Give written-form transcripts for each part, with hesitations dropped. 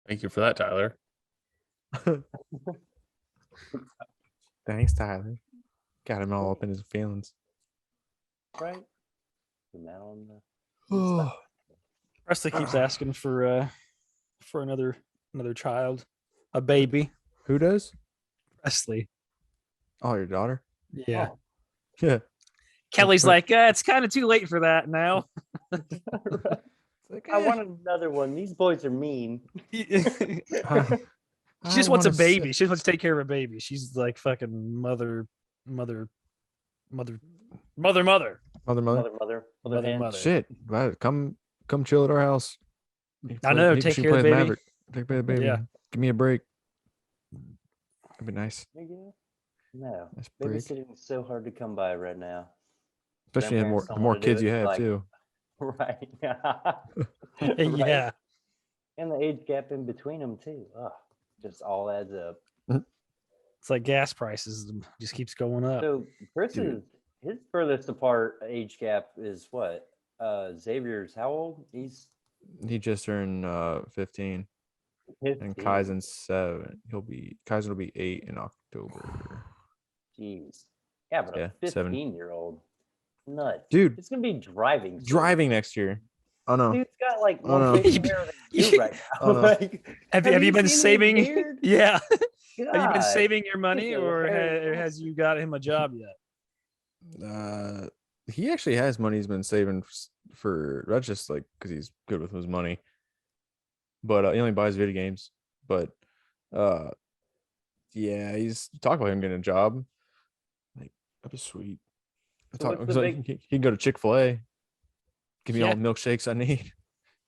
Thank you for that, Tyler. Thanks, Tyler. Got him all up in his feelings. Right. Now on the Oh, Presley keeps asking for another child, a baby. who does? Presley. Oh, your daughter? Yeah. Oh. Yeah. Kelly's like, it's kind of too late for that now. I want another one. These boys are mean. She just wants a baby. She just wants to take care of a baby. She's like fucking mother. Mother. Shit. Wow, come chill at our house. I know, Maybe take she care of the plays baby. Maverick. Take care of the baby. Yeah. Give me a break. That'd be nice. No. Nice break. Babysitting is so hard to come by right now. Especially the Grandparents don't more wanna do kids it, you have like- too. Right. Yeah. And the age gap in between them too. Oh, just all adds up. It's like gas prices just keeps going up. So Chris's his furthest apart age gap is what? Xavier's how old? He's He just turned 15. 15. And Kaizen's 7. Kaizen will be 8 in October. Jeez. Yeah, but Yeah, a 7. 15-year-old. Nuts. Dude. It's gonna be driving. soon. Driving next year. Oh no. Dude's got like Oh, more no. facial hair than you right now. Oh, no. Like, Have you been seen his saving? beard? Yeah. Have you been God. saving your money, His or hair is has you got him a job yet? He actually has money he's been saving for that's just like because he's good with his money. But he only buys video games. But yeah, he's talking about him getting a job. Like that'd be sweet. So what's the big- He can go to Chick-fil-A. Give me all Yeah. the milkshakes I need.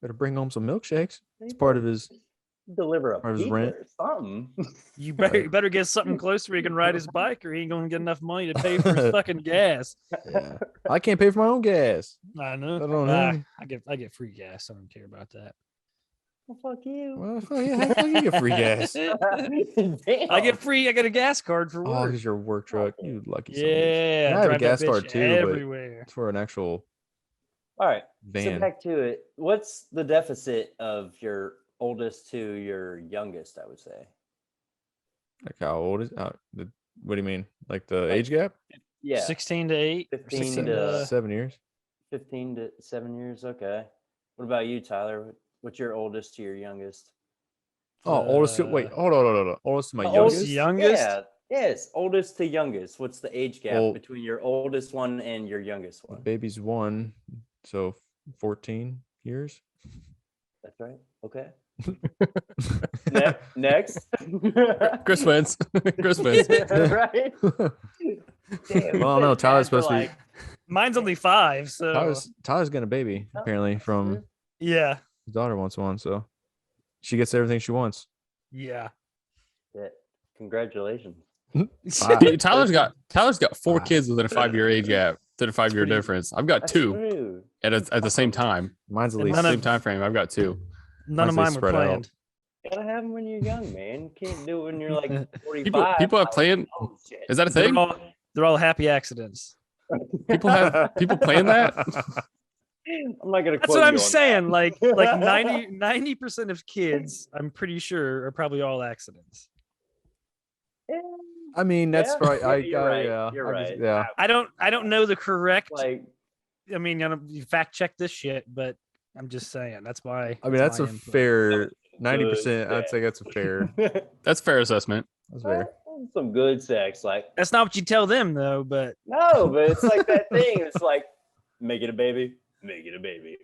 Better bring home some milkshakes. It's part of his. Deliver a part of his pizza rent. or something. You better get something close where he can ride his bike, or he ain't gonna get enough money to pay for his fucking gas. Yeah, I can't pay for my own gas. I know. I don't know. I get free gas. I don't care about that. Well, fuck you. Well, fuck yeah, how the fuck you get free gas? Damn. I get a gas card for Oh, work. because your work truck. You lucky son of a bitch. Yeah, I have a drive that gas bitch card too, but everywhere. it's for an actual All right. So van. back to it. What's the deficit of your oldest to your youngest? I would say. Like how old is what do you mean? Like the age gap? Yeah. 16 to 8. 15 to 7 years. 15 to 7 years. Okay. What about you, Tyler? What's your oldest to your youngest? Oh, oldest to wait, hold on. Oldest to my Oldest youngest. youngest? Yeah. Yes. Oldest to youngest. What's the age gap Well- between your oldest one and your youngest one? Baby's 1, so 14 years. That's right. Okay. Next. Chris wins. Chris wins. Right. Damn, Well, no, Tyler's dads are supposed to be. Mine's only 5, so Tyler's getting a baby Oh, apparently that's from true. yeah. his daughter wants one, so she gets everything she wants. Yeah. Yeah. Congratulations. Dude, Tyler's got 4 Wow. kids within a 5-year age gap, within a 5-year pretty- difference. I've got That's 2 true. at the same time. Mine's at And least none Same of- time frame. I've got 2. None of Once they mine were spread out. planned. Gotta have them when you're young, man. Can't do it when you're like 45. People have planned. Oh, shit. Is that a thing? They're all happy accidents. People plan that? I'm not gonna. That's quote what I'm you on saying. that. Like 90% of kids, I'm pretty sure, are probably all accidents. I mean, that's Yeah, right. yeah, you're right, Yeah, you're I guess- right. yeah. I don't know the correct. Like, I mean, you fact check this shit, but I'm just saying that's why. I mean, that's a fair 90%. Good, I'd say that's a fair. That's a fair assessment. That's fair. some good sex. Like, That's not what you tell them though. But no, but it's like that thing. It's like, make it a baby, make it a baby.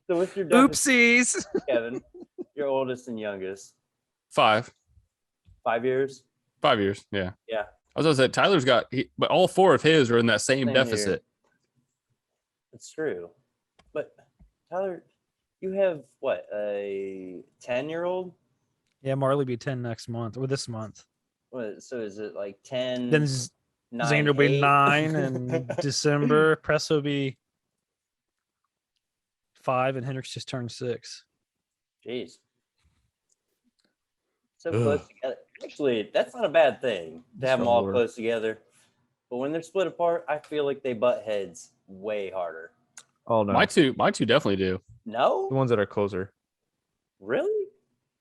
So what's your deficit, oopsies. Kevin? Your oldest and youngest. 5 5 years. 5 years. Yeah. Yeah. I was gonna say Tyler's but all 4 of his are in that same Same deficit. It's true. But Tyler, you have what, a 10-year-old? Yeah, Marley be 10 next month or this month. What, so is it like 10? Then 9, Xander will be 8? 9 in December. Press will be 5, and Hendricks just turned 6. Jeez. So close together. Actually, that's not a bad thing to have them all Sure. close together. But when they're split apart, I feel like they butt heads way harder. Oh no, My two definitely do. the No? ones that are closer. Really?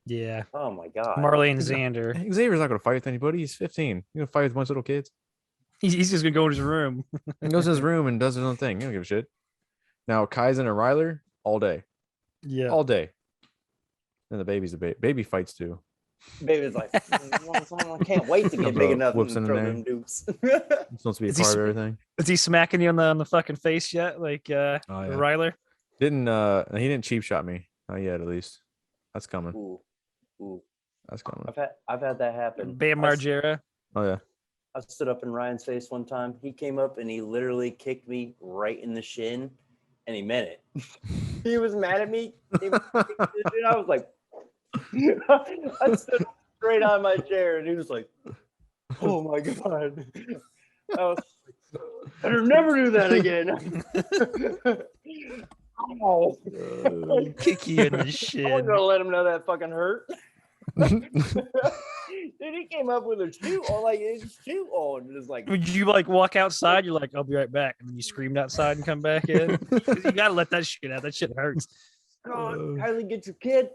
Yeah. Oh my god. Marley and Xander. Xavier's not going to fight with anybody. He's 15. He's going to fight with a bunch of little kids. He's just gonna go in his room. He goes to his room and does his own thing. He don't give a shit. Now, Kaizen and Ryler, all day. Yeah. All day. And the baby's the baby fights too. Baby's like, I can't wait to get big enough Whoops and in throw there. them dupes. He's supposed to be a Is he part of sp- everything. Is he smacking you on the fucking face yet? Like yeah. Ryler? He didn't cheap shot me. Not yet, at least. That's coming. Ooh. That's coming. I've had that happen. Bam Margera. Oh yeah. I stood up in Ryan's face one time. He came up and he literally kicked me right in the shin, and he meant it. He was mad at me. I was like, I stood straight on my chair, and he was like, "Oh my god!" I was like, "Better never do that again." Oh, Kick you in the I wasn't shin. gonna let him know that fucking hurt. Dude, he came up with a shoe on, like his shoe on. It was like, Would you like walk outside? You're like, I'll be right back, and then you screamed outside and come back in. 'Cause you gotta let that shit out. That shit hurts. God, Kylie, get your kid.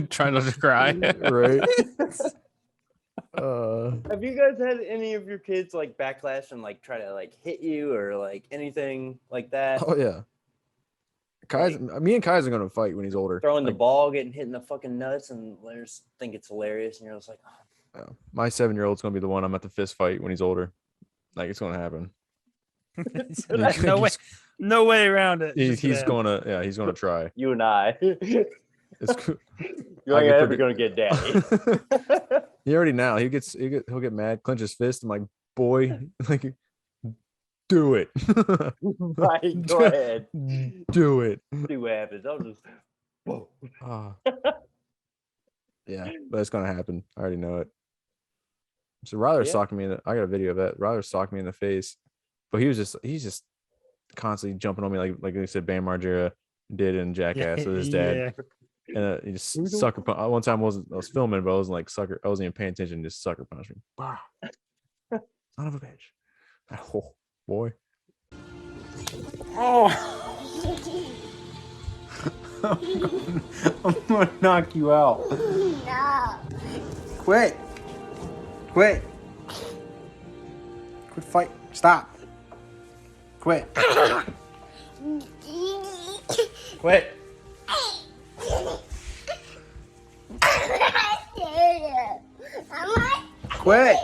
Try not to cry. Right. Have you guys had any of your kids like backlash and like try to like hit you or like anything like that? Oh yeah. Me and Kai's are gonna fight when he's older. Throwing the Like, ball, getting hit in the fucking nuts, and players think it's hilarious, and you're just like, oh. my 7-year-old's gonna be the one I'm at the fist fight when he's older. Like it's gonna happen. There's no way around it. He's gonna try. You and I. It's cool. You're I like, get ever pretty- gonna get daddy. He already now he'll get mad, clench his fist. I'm like, boy, like, do it. Right, go ahead. Do it. See what happens. I'll just. Whoa. Ah. Yeah, but it's gonna happen. I already know it. So Ryler Yeah. socked me I got a video of that. Ryler socked me in the face, but he's just constantly jumping on me like I said, Bam Margera did in Jackass with his dad. And he just sucker punch. One time I was filming, but I wasn't like sucker. I wasn't even paying attention. Just sucker punch me. Wow. Son of a bitch. Oh boy. I'm gonna knock you out. No. Quit. Quit fight. Stop. Quit. Quit. Quit.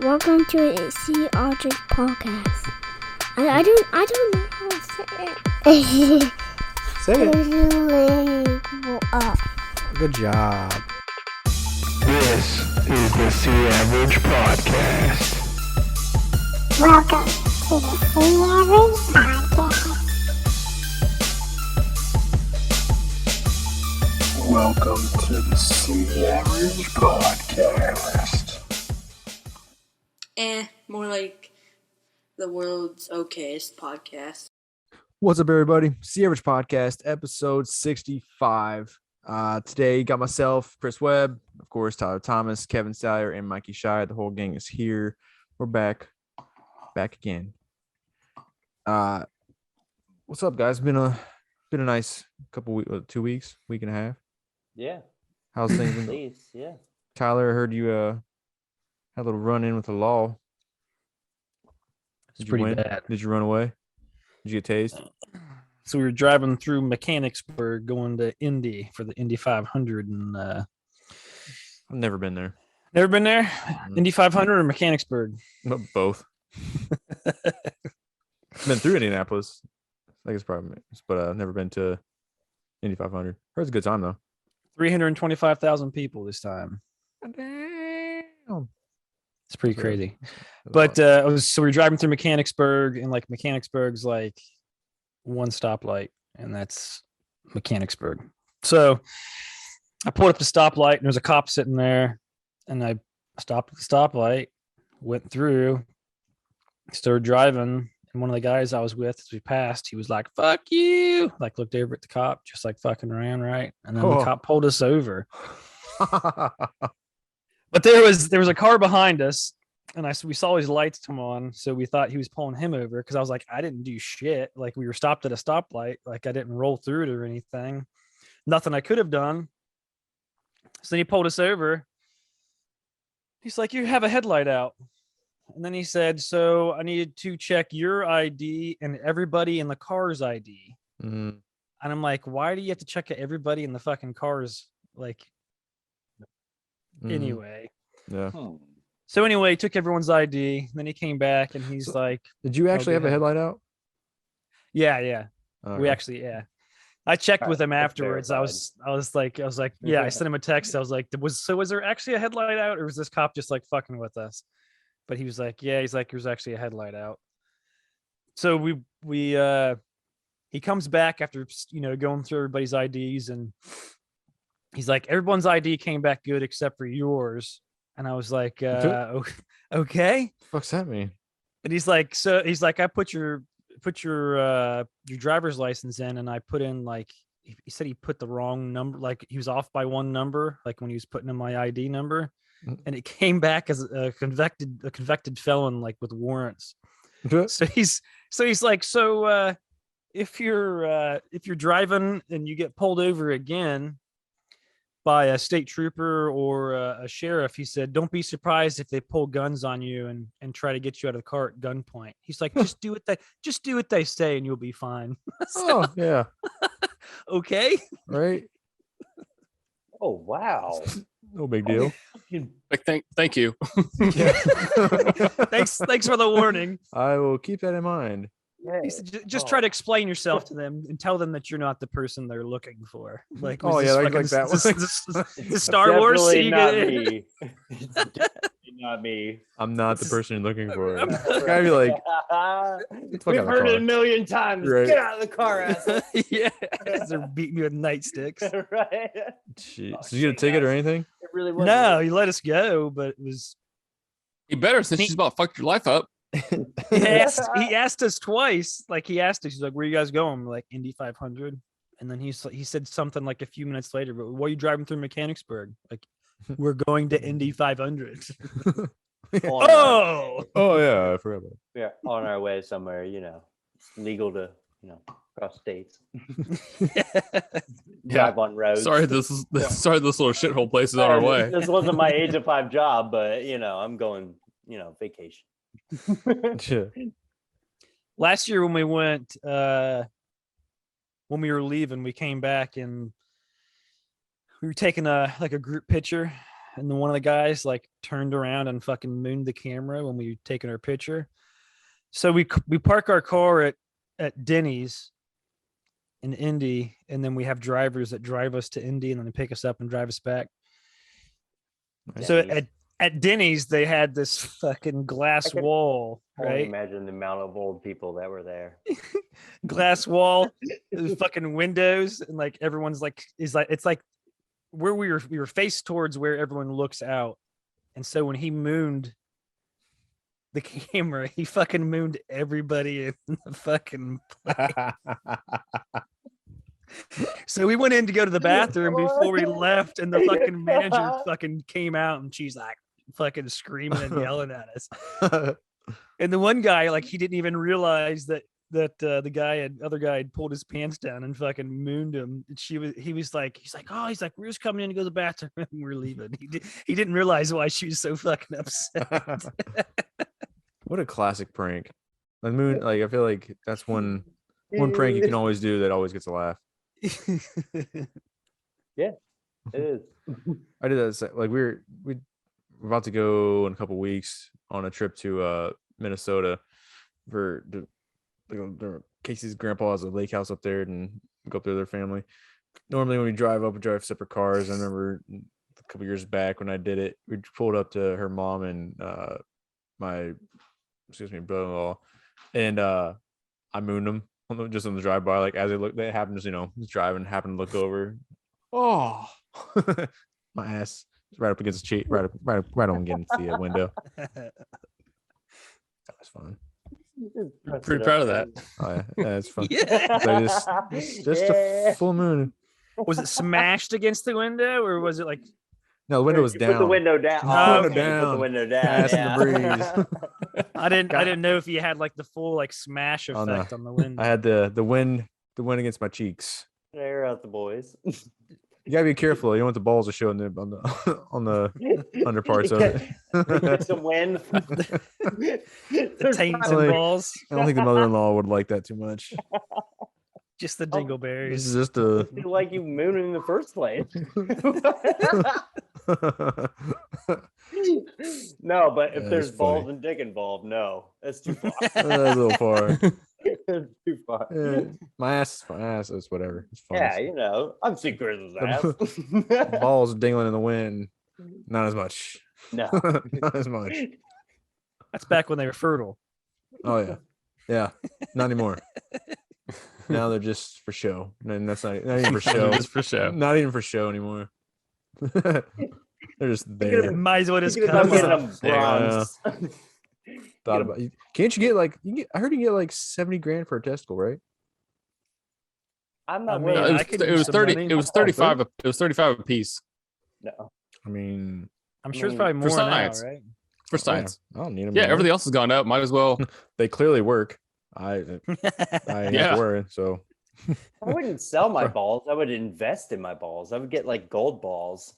Welcome to a Sea Object podcast. I don't know how to say it. Say it. Good job. This is the Sea Average Podcast. Welcome to the Sea Average podcast. Welcome to the Sea Average Podcast. More like the world's okayest podcast. What's up, everybody? Sea Average Podcast, episode 65. Today, got myself, Chris Webb, of course, Tyler Thomas, Kevin Salyer, and Mikey Shire. The whole gang is here. We're back again. What's up, guys? Been a nice couple weeks, 2 weeks, week and a half. Yeah, How's things been? please, yeah. Tyler, I heard you had a little run in with the law. It's Did you pretty win? bad. Did you run away? Did you get tased? So we were driving through Mechanicsburg going to Indy for the Indy 500 and I've never been there. never been there. Mhm. Indy 500 or Mechanicsburg? Both. Been through Indianapolis. I guess probably, but I've never been to Indy 500. Heard it's a good time though. 325,000 people this time. Damn. It's pretty Sure. crazy. But so we were driving through Mechanicsburg, and like Mechanicsburg's like one stoplight, and that's Mechanicsburg. So I pulled up the stoplight, and there's a cop sitting there, and I stopped at the stoplight, went through, started driving, and one of the guys I was with as we passed, he was like, "Fuck you!" Like looked over at the cop, just like fucking around, right? And then the Oh. cop pulled us over. But there was a car behind us, and we saw his lights come on, so we thought he was pulling him over because I was like, I didn't do shit. Like we were stopped at a stoplight, like I didn't roll through it or anything. Nothing I could have done. So then he pulled us over. He's like, you have a headlight out. And then he said, so I needed to check your ID and everybody in the car's ID. Mm. And I'm like, why do you have to check everybody in the fucking cars? Like, anyway. Yeah. So anyway, he took everyone's ID. Then he came back and he's like, did you actually have a headlight out? Yeah. Okay. We actually, yeah. I checked with him afterwards. verified. I was like, yeah, I sent him a text. I was like, was there actually a headlight out, or was this cop just like fucking with us? But he was like, yeah, he's like, there's actually a headlight out. So he comes back after, going through everybody's IDs, and he's like, everyone's ID came back good except for yours. And I was like, okay. What the fuck's that mean? And he's like, I put your driver's license in, and I put in like, he said he put the wrong number, like he was off by one number, like when he was putting in my ID number, and it came back as a convicted felon, like with warrants. So he's like, if you're driving and you get pulled over again by a state trooper or a sheriff, he said, don't be surprised if they pull guns on you and try to get you out of the car at gunpoint. He's like, just do what they say and you'll be fine. Oh yeah. Okay. Right. Oh wow. No big deal. Like, thank you. Thanks for the warning. I will keep that in mind. He said, just try to explain yourself to them and tell them that you're not the person they're looking for. Like, Oh, was yeah, this like fucking- that the Star Wars. So Definitely you not get- me. It's definitely not me. I'm not the person you're looking for. I'd be like, We've fuck out of the heard it car. a million times. Right. Get out of the car, asshole. Yeah, they're beating me with nightsticks. Right? Jeez. Oh, Did you get a shit, ticket or guys. anything? It really was. No, he let us go, but it was. You better, since she's about to fuck your life up. He asked us twice. Like he asked us, he's like, "Where you guys going?" We're like, Indy 500. And then he said something like a few minutes later, "But why are you driving through Mechanicsburg?" Like, we're going to Indy 500. Oh, Oh yeah, I forgot about it. Yeah, on our way somewhere, it's legal to, cross states, drive on roads. Sorry, this little shithole place is on our way. This wasn't my 8 to 5 job, but I'm going, vacation. Yeah. last year when we went, when we were leaving, we came back and we were taking a group picture, and then one of the guys like turned around and fucking mooned the camera when we were taking our picture. So we park our car at Denny's in Indy, and then we have drivers that drive us to Indy and then they pick us up and drive us back. So at Denny's, they had this fucking glass wall, I can right? imagine the amount of old people that were there. Glass wall, there's fucking windows, and like everyone's like it's like where we were faced towards where everyone looks out. And so when he mooned the camera, he fucking mooned everybody in the fucking place. So we went in to go to the bathroom before we left, and the fucking manager fucking came out, and she's like fucking screaming and yelling at us. And the one guy, like, he didn't even realize that the other guy had pulled his pants down and fucking mooned him. And he's like, we're just coming in to go to the bathroom and we're leaving. He didn't realize why she was so fucking upset. What a classic prank. The moon, like, I feel like that's one prank you can always do that always gets a laugh. Yeah, it is. I did that. Like we're about to go in a couple weeks on a trip to Minnesota for Casey's grandpa has a lake house up there, and go up there with their family. Normally when we drive up, we drive separate cars. I remember a couple years back when I did it, we pulled up to her mom and my brother-in-law, and I mooned them just on the drive by, like as they happened, just just driving, happened to look over. Oh, my ass right up against the cheek, right on against the window. That was fun. I'm pretty proud of that. Oh, yeah, it's fun. Yeah. So just a full moon. Was it smashed against the window, or was it like No, the window was You down. Put the window down. The Oh, window okay, you Put down. the window down. Passing the breeze. I didn't know if you had like the full like smash Oh, no. effect on the window. I had the wind against my cheeks. Air out the boys. You gotta be careful. You don't want the balls to show on the on the under parts of it. Get some wind. The taints and Like- balls, I don't think the mother-in-law would like that too much. just the Oh, This dingleberries. is just a. Feel like you mooning in the first place. No, but if Yeah, there's that's balls funny. and dick involved, no, that's too far. That's a little far. That's too far. Yeah, my ass, it's whatever. It's fun. Yeah, you know, I've seen Chris's ass. Balls dingling in the wind. Not as much. No. Not as much. That's back when they were fertile. Oh yeah, yeah. Not anymore. Now they're just for show, and that's not even for show. Just for show. Not even for show anymore. They're just there. Might as well just Thinking cut about them getting off. them bronze. Thought about. Can't you get like? I heard you can get like 70 grand for a testicle, right? I'm I not mean, No, willing. I could it use was some 30. money. It was 35. It was 35 a piece No. I mean, I'm sure it's mean, probably for more now, science. right? for science. I don't need them. Yeah, everything else has gone up. Might as well. They clearly work. I ain't have Yeah. to worry. So I wouldn't sell my balls. I would invest in my balls. I would get like gold balls.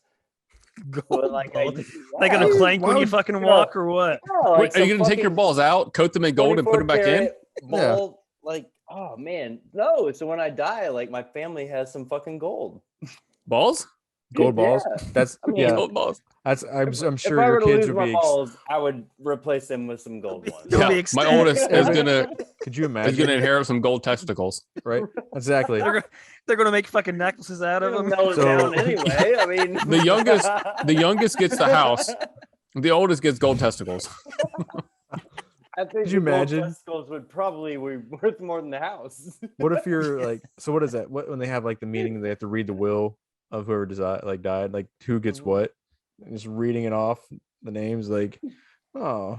Gold But, like, balls. I- They gonna Yeah, clink when why you would- fucking no. walk or what? Yeah, like Wait, are you some going to take your fucking balls out, coat them in gold, and put them back in? 24 ball, like, oh man, no. So when I die, like my family has some fucking gold. Balls? gold balls. Yeah. That's I mean, yeah. Gold balls. That's I'm If sure I your were to kids lose would my be. balls, I would replace them with some gold ones. You'll be Yeah, my ecstatic. oldest is gonna Could you is imagine? gonna inherit some gold testicles. Right? Exactly. They're gonna make fucking necklaces out of It'll them. mellow it So- down anyway. I mean, The youngest gets the house. The oldest gets gold testicles. I think Could you the gold imagine? testicles would probably be worth more than the house. What if you're like? So what is that? What when they have like the meeting? They have to read the will of whoever died. Like who gets what? And just reading it off. The names like, oh,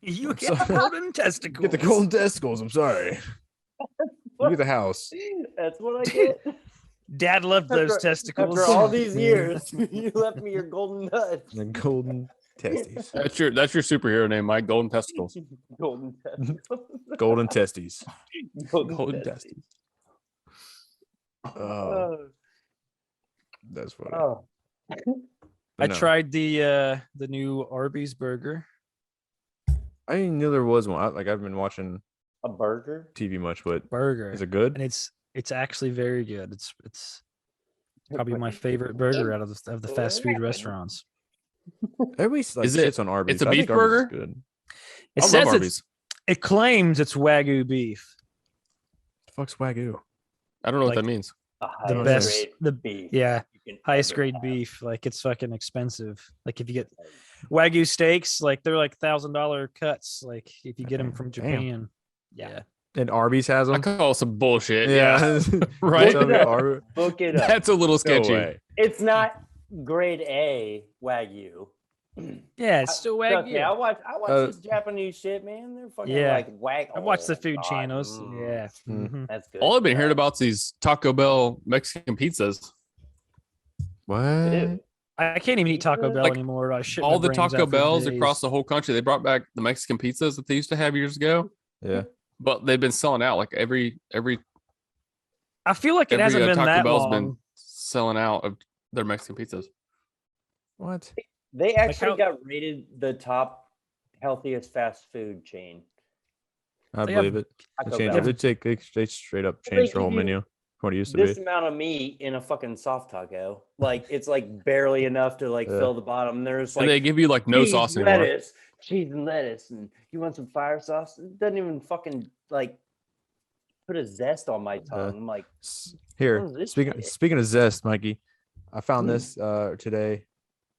You I'm get the sorry. golden testicles. get the golden testicles. I'm sorry. You get the house. That's what I get. Dad loved those After- testicles. After all these years, you left me your golden nuts. The golden testes. That's your superhero name, Mike. Golden testicles. Golden testicles. Golden testes. Golden testes. Oh, Oh, that's funny. oh. I No. tried the new Arby's burger. I didn't know there was one. I've been watching A burger? TV much, but Burger. is it good? And it's actually very good. It's probably my favorite burger out of the fast food restaurants. Everybody like Is it- shits on Arby's. it's a I think beef Arby's is burger? Good. It I says love it's, Arby's. it claims it's Wagyu beef. The fuck's Wagyu? I don't know what like- that means. The highest best, grade the beef yeah, you can highest ever grade have. beef. Like it's fucking expensive. Like if you get Wagyu steaks, like they're like $1,000 cuts. Like if you get them from Damn. Japan, Yeah. yeah. And Arby's has I them. call some bullshit. Yeah, Right? Tell me Arby's- Look it up. That's a little No sketchy. way. It's not grade A Wagyu. Yeah, it's still Trust me, I Wagyu. watch Uh, this Japanese shit, man. They're fucking Yeah. like wag. I watch the oh, food God, channels. mm, Yeah. Mm. Mhm. that's good. All I've been hearing about is these Taco Bell Mexican pizzas. What? Ew. I can't even eat Taco Bell Like, anymore. I shit my All the brains Taco out for Bells days. across the whole country, they brought back the Mexican pizzas that they used to have years ago, Yeah. but they've been selling out. Like every I feel like it hasn't been Taco that Bell's long. been selling out of their Mexican pizzas. What? They actually how- got rated the top healthiest fast food chain. I They have- believe it. They Taco changed Bell. it. They straight up They changed their give whole you menu from what it used to This be. amount of meat in a fucking soft taco, like it's like barely enough to like Yeah. fill the bottom. There's And like they give you like no cheese, sauce anymore. cheese and lettuce, and you want some fire sauce? It doesn't even fucking like put a zest on my tongue. I'm like, Here, What is this speaking shit? speaking of zest, Mikey, I found Mm. this today.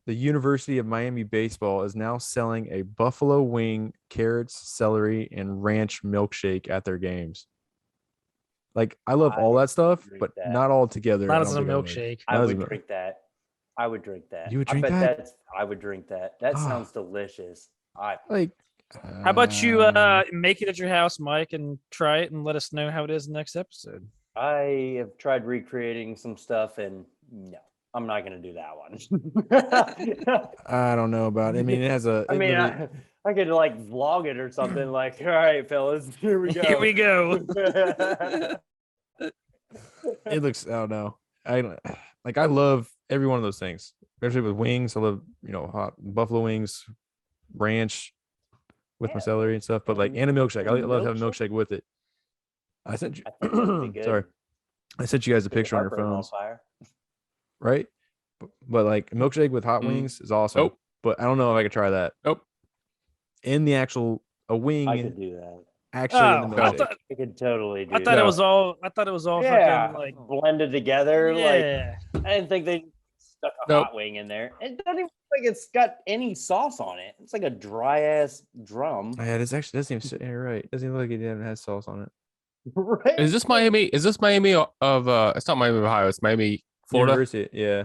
The University of Miami baseball is now selling a buffalo wing, carrots, celery, and ranch milkshake at their games. Like I love all that stuff, drink but that. not all together. Not I as don't a think I would. milkshake. I That was would a- drink that. I would drink that. You would drink I bet that? that's. I would drink that. That Ah. sounds delicious. I Like, How about you make it at your house, Mike, and try it and let us know how it is next episode? I have tried recreating some stuff, and no, I'm not gonna do that one. I don't know about it. I mean, it has a. I it mean, literally- I could like vlog it or something. Like, all right, fellas, here we go. Here we go. it looks. I don't know. I love every one of those things, especially with wings. I love hot buffalo wings, ranch with my celery and stuff. But like, and a milkshake. I love having a milkshake with it. I sent you. I think that would be good. Sorry, I sent you guys a Get your picture on your heartburn phones, fire. right? But like a milkshake with hot wings is awesome. Nope. But I don't know if I could try that. Nope. In the actual a wing, I could do that. actually in the Oh, milkshake. I could totally do I thought that. it was all. I thought it was all Yeah, fucking like. blended together. Yeah. Like, I didn't think they stuck a Nope. hot wing in there. It doesn't even look like it's got any sauce on it. It's like a dry ass drum. Yeah, it actually doesn't even sit here right. Doesn't even look like it even has sauce on it. Right? Is this Miami? Is this Miami of? It's not Miami, Ohio. It's Miami, Florida. University, yeah,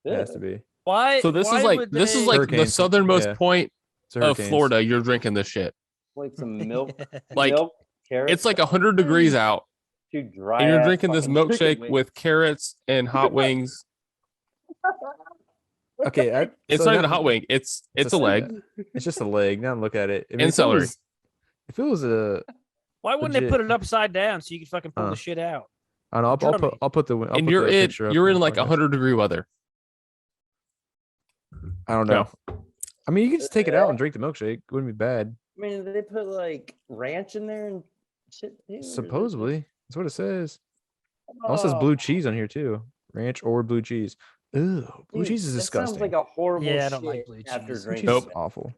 it has to be. Why? So this why is like would this is they- like Hurricanes, the southernmost yeah. point It's a of Hurricanes. Florida. You're drinking this shit. Like some milk. Like, milk, carrots, It's like 100 degrees out, too dry. and you're ass drinking this fucking chicken milkshake wings. with carrots and hot wings. Okay, It's so not even now- a hot wing. It's a salad. leg It's just a leg. Now look at it. I mean, and if it celery. was- If it was a, Why wouldn't they legit- put it upside down so you could fucking pull Huh. the shit out? I don't know. I'll Germany. put I'll And put you're the in picture up you're on in the like podcast. 100-degree weather. I don't know. I mean, you can just take it out and drink the milkshake. It wouldn't be bad. I mean, did they put like ranch in there and shit? too, or is it Supposedly, that's what it says. just- It also says Oh, blue cheese on here too. Ranch or blue cheese. Ew, blue dude, cheese is that disgusting. Sounds like a horrible. Yeah, I don't like shit blue after cheese. Blue drinking. cheese is it. awful.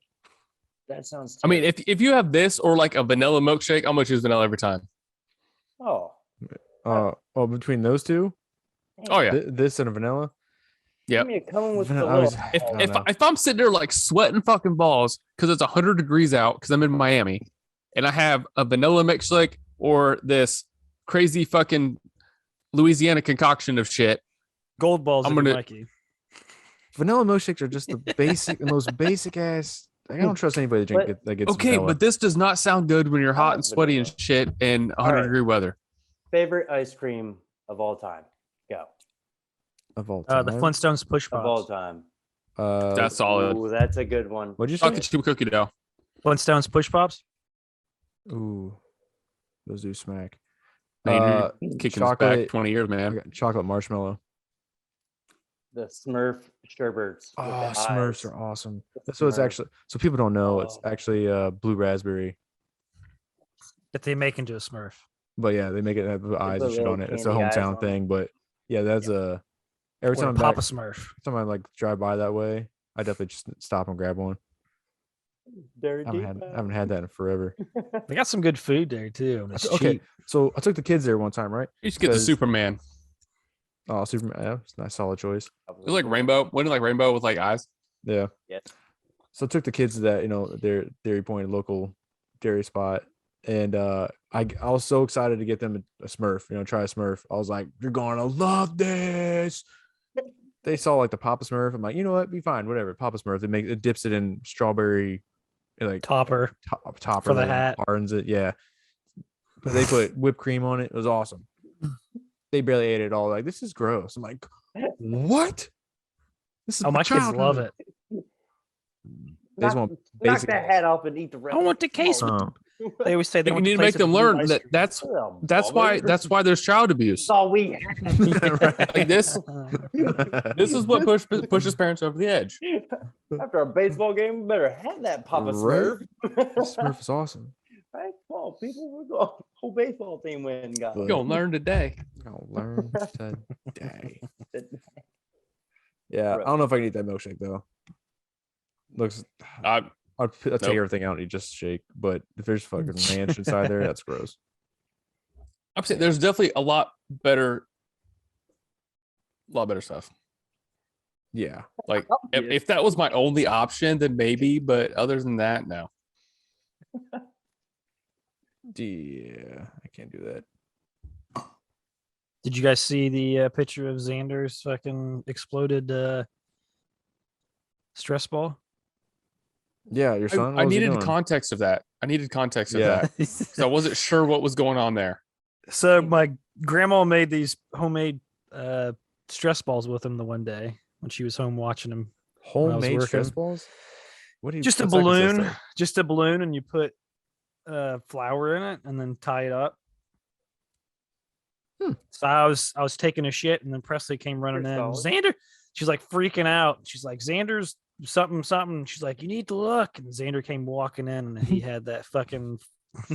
That sounds. I mean, terrible. if you have this or like a vanilla milkshake, I'm gonna choose vanilla every time. Oh, Between those two, Oh yeah. this and a vanilla. Yep. I mean, coming with the I little. was- If I don't if, know. if I'm sitting there like sweating fucking balls because it's 100 degrees out because I'm in Miami, and I have a vanilla milkshake or this crazy fucking Louisiana concoction of shit, Gold balls. I'm I'm gonna- Mikey. Vanilla milkshakes are just the basic, the most basic ass. I don't trust anybody that drink But- it, that gets okay, vanilla. but this does not sound good when you're I hot like and sweaty and vanilla. shit in 100 Alright. degree weather. Favorite ice cream of all time. Go. of all time. The Flintstones push Of all pops. time. That's solid. Ooh, that's a good one. What'd you say? Chocolate chip cookie dough. Flintstones push pops. Ooh, those do smack. Man, Uh, you're kicking this chocolate- back 20 years, I man. got chocolate marshmallow. The Smurf sherbets. with Oh, the Smurfs eyes. are awesome. The So it's Smurf. actually, so people don't know, it's Oh. actually blue raspberry. That they make into a Smurf. But yeah, they make it have the eyes put and shit little on it. It's a candy eyes hometown on thing. But yeah, that's every Or time a I'm Papa back, Smurf. time I like drive by that way, I definitely just stop and grab one. Dirty I haven't had that in forever. They got some good food there too. And it's Okay, cheap. so I took the kids there one time, right? You should get the Because- Superman. Oh, Superman, yeah, it's a nice solid choice. It was like rainbow. Wasn't it like rainbow with like eyes? Yeah. Yes. So I took the kids to that, their Dairy Point local dairy spot. And I was so excited to get them a Smurf, try a Smurf. I was like, you're gonna love this. They saw like the Papa Smurf. I'm like, you know what? Be fine, whatever. Papa Smurf. It dips it in strawberry, like Topper. topper For the that hat. hardens it. Yeah. But they put whipped cream on it. It was awesome. They barely ate it all. Like, this is gross. I'm like, what? This is Oh, my kids love childhood. it. They just want Knock basic. the head off and eat the rest. I want the case with Oh. They always say they You want need the to make place with them blue learn ice that cream. that's why there's child abuse. That's all we have. Like this is what pushes parents over the edge. After a baseball game, we better have that Papa Right. Smurf. Smurf is awesome. Right? Come on, people. We're going whole baseball team win, guys. You're gonna learn today. I'll learn today. Yeah, I don't know if I can eat that milkshake though. Looks, I'll take Nope. everything out and eat just shake. But if there's fucking ranch inside there, that's gross. I'm saying there's definitely a lot better stuff. Yeah, Like if that was my only option, then maybe. But other than that, no. yeah, I can't do that. Did you guys see the picture of Xander's fucking exploded stress ball? Yeah, your son. I what was he needed doing? context of that. I needed context of Yeah. that. So I wasn't sure what was going on there. So my grandma made these homemade stress balls with him the one day when she was home watching him. Homemade stress working. balls? What do you Just a what's that consist balloon, of? just a balloon, and you put flour in it and then tie it up. So I was taking a shit, and then Presley came running Pretty in. solid. Xander, she's like freaking out. She's like, Xander's something. She's like, you need to look. And Xander came walking in, and he had that fucking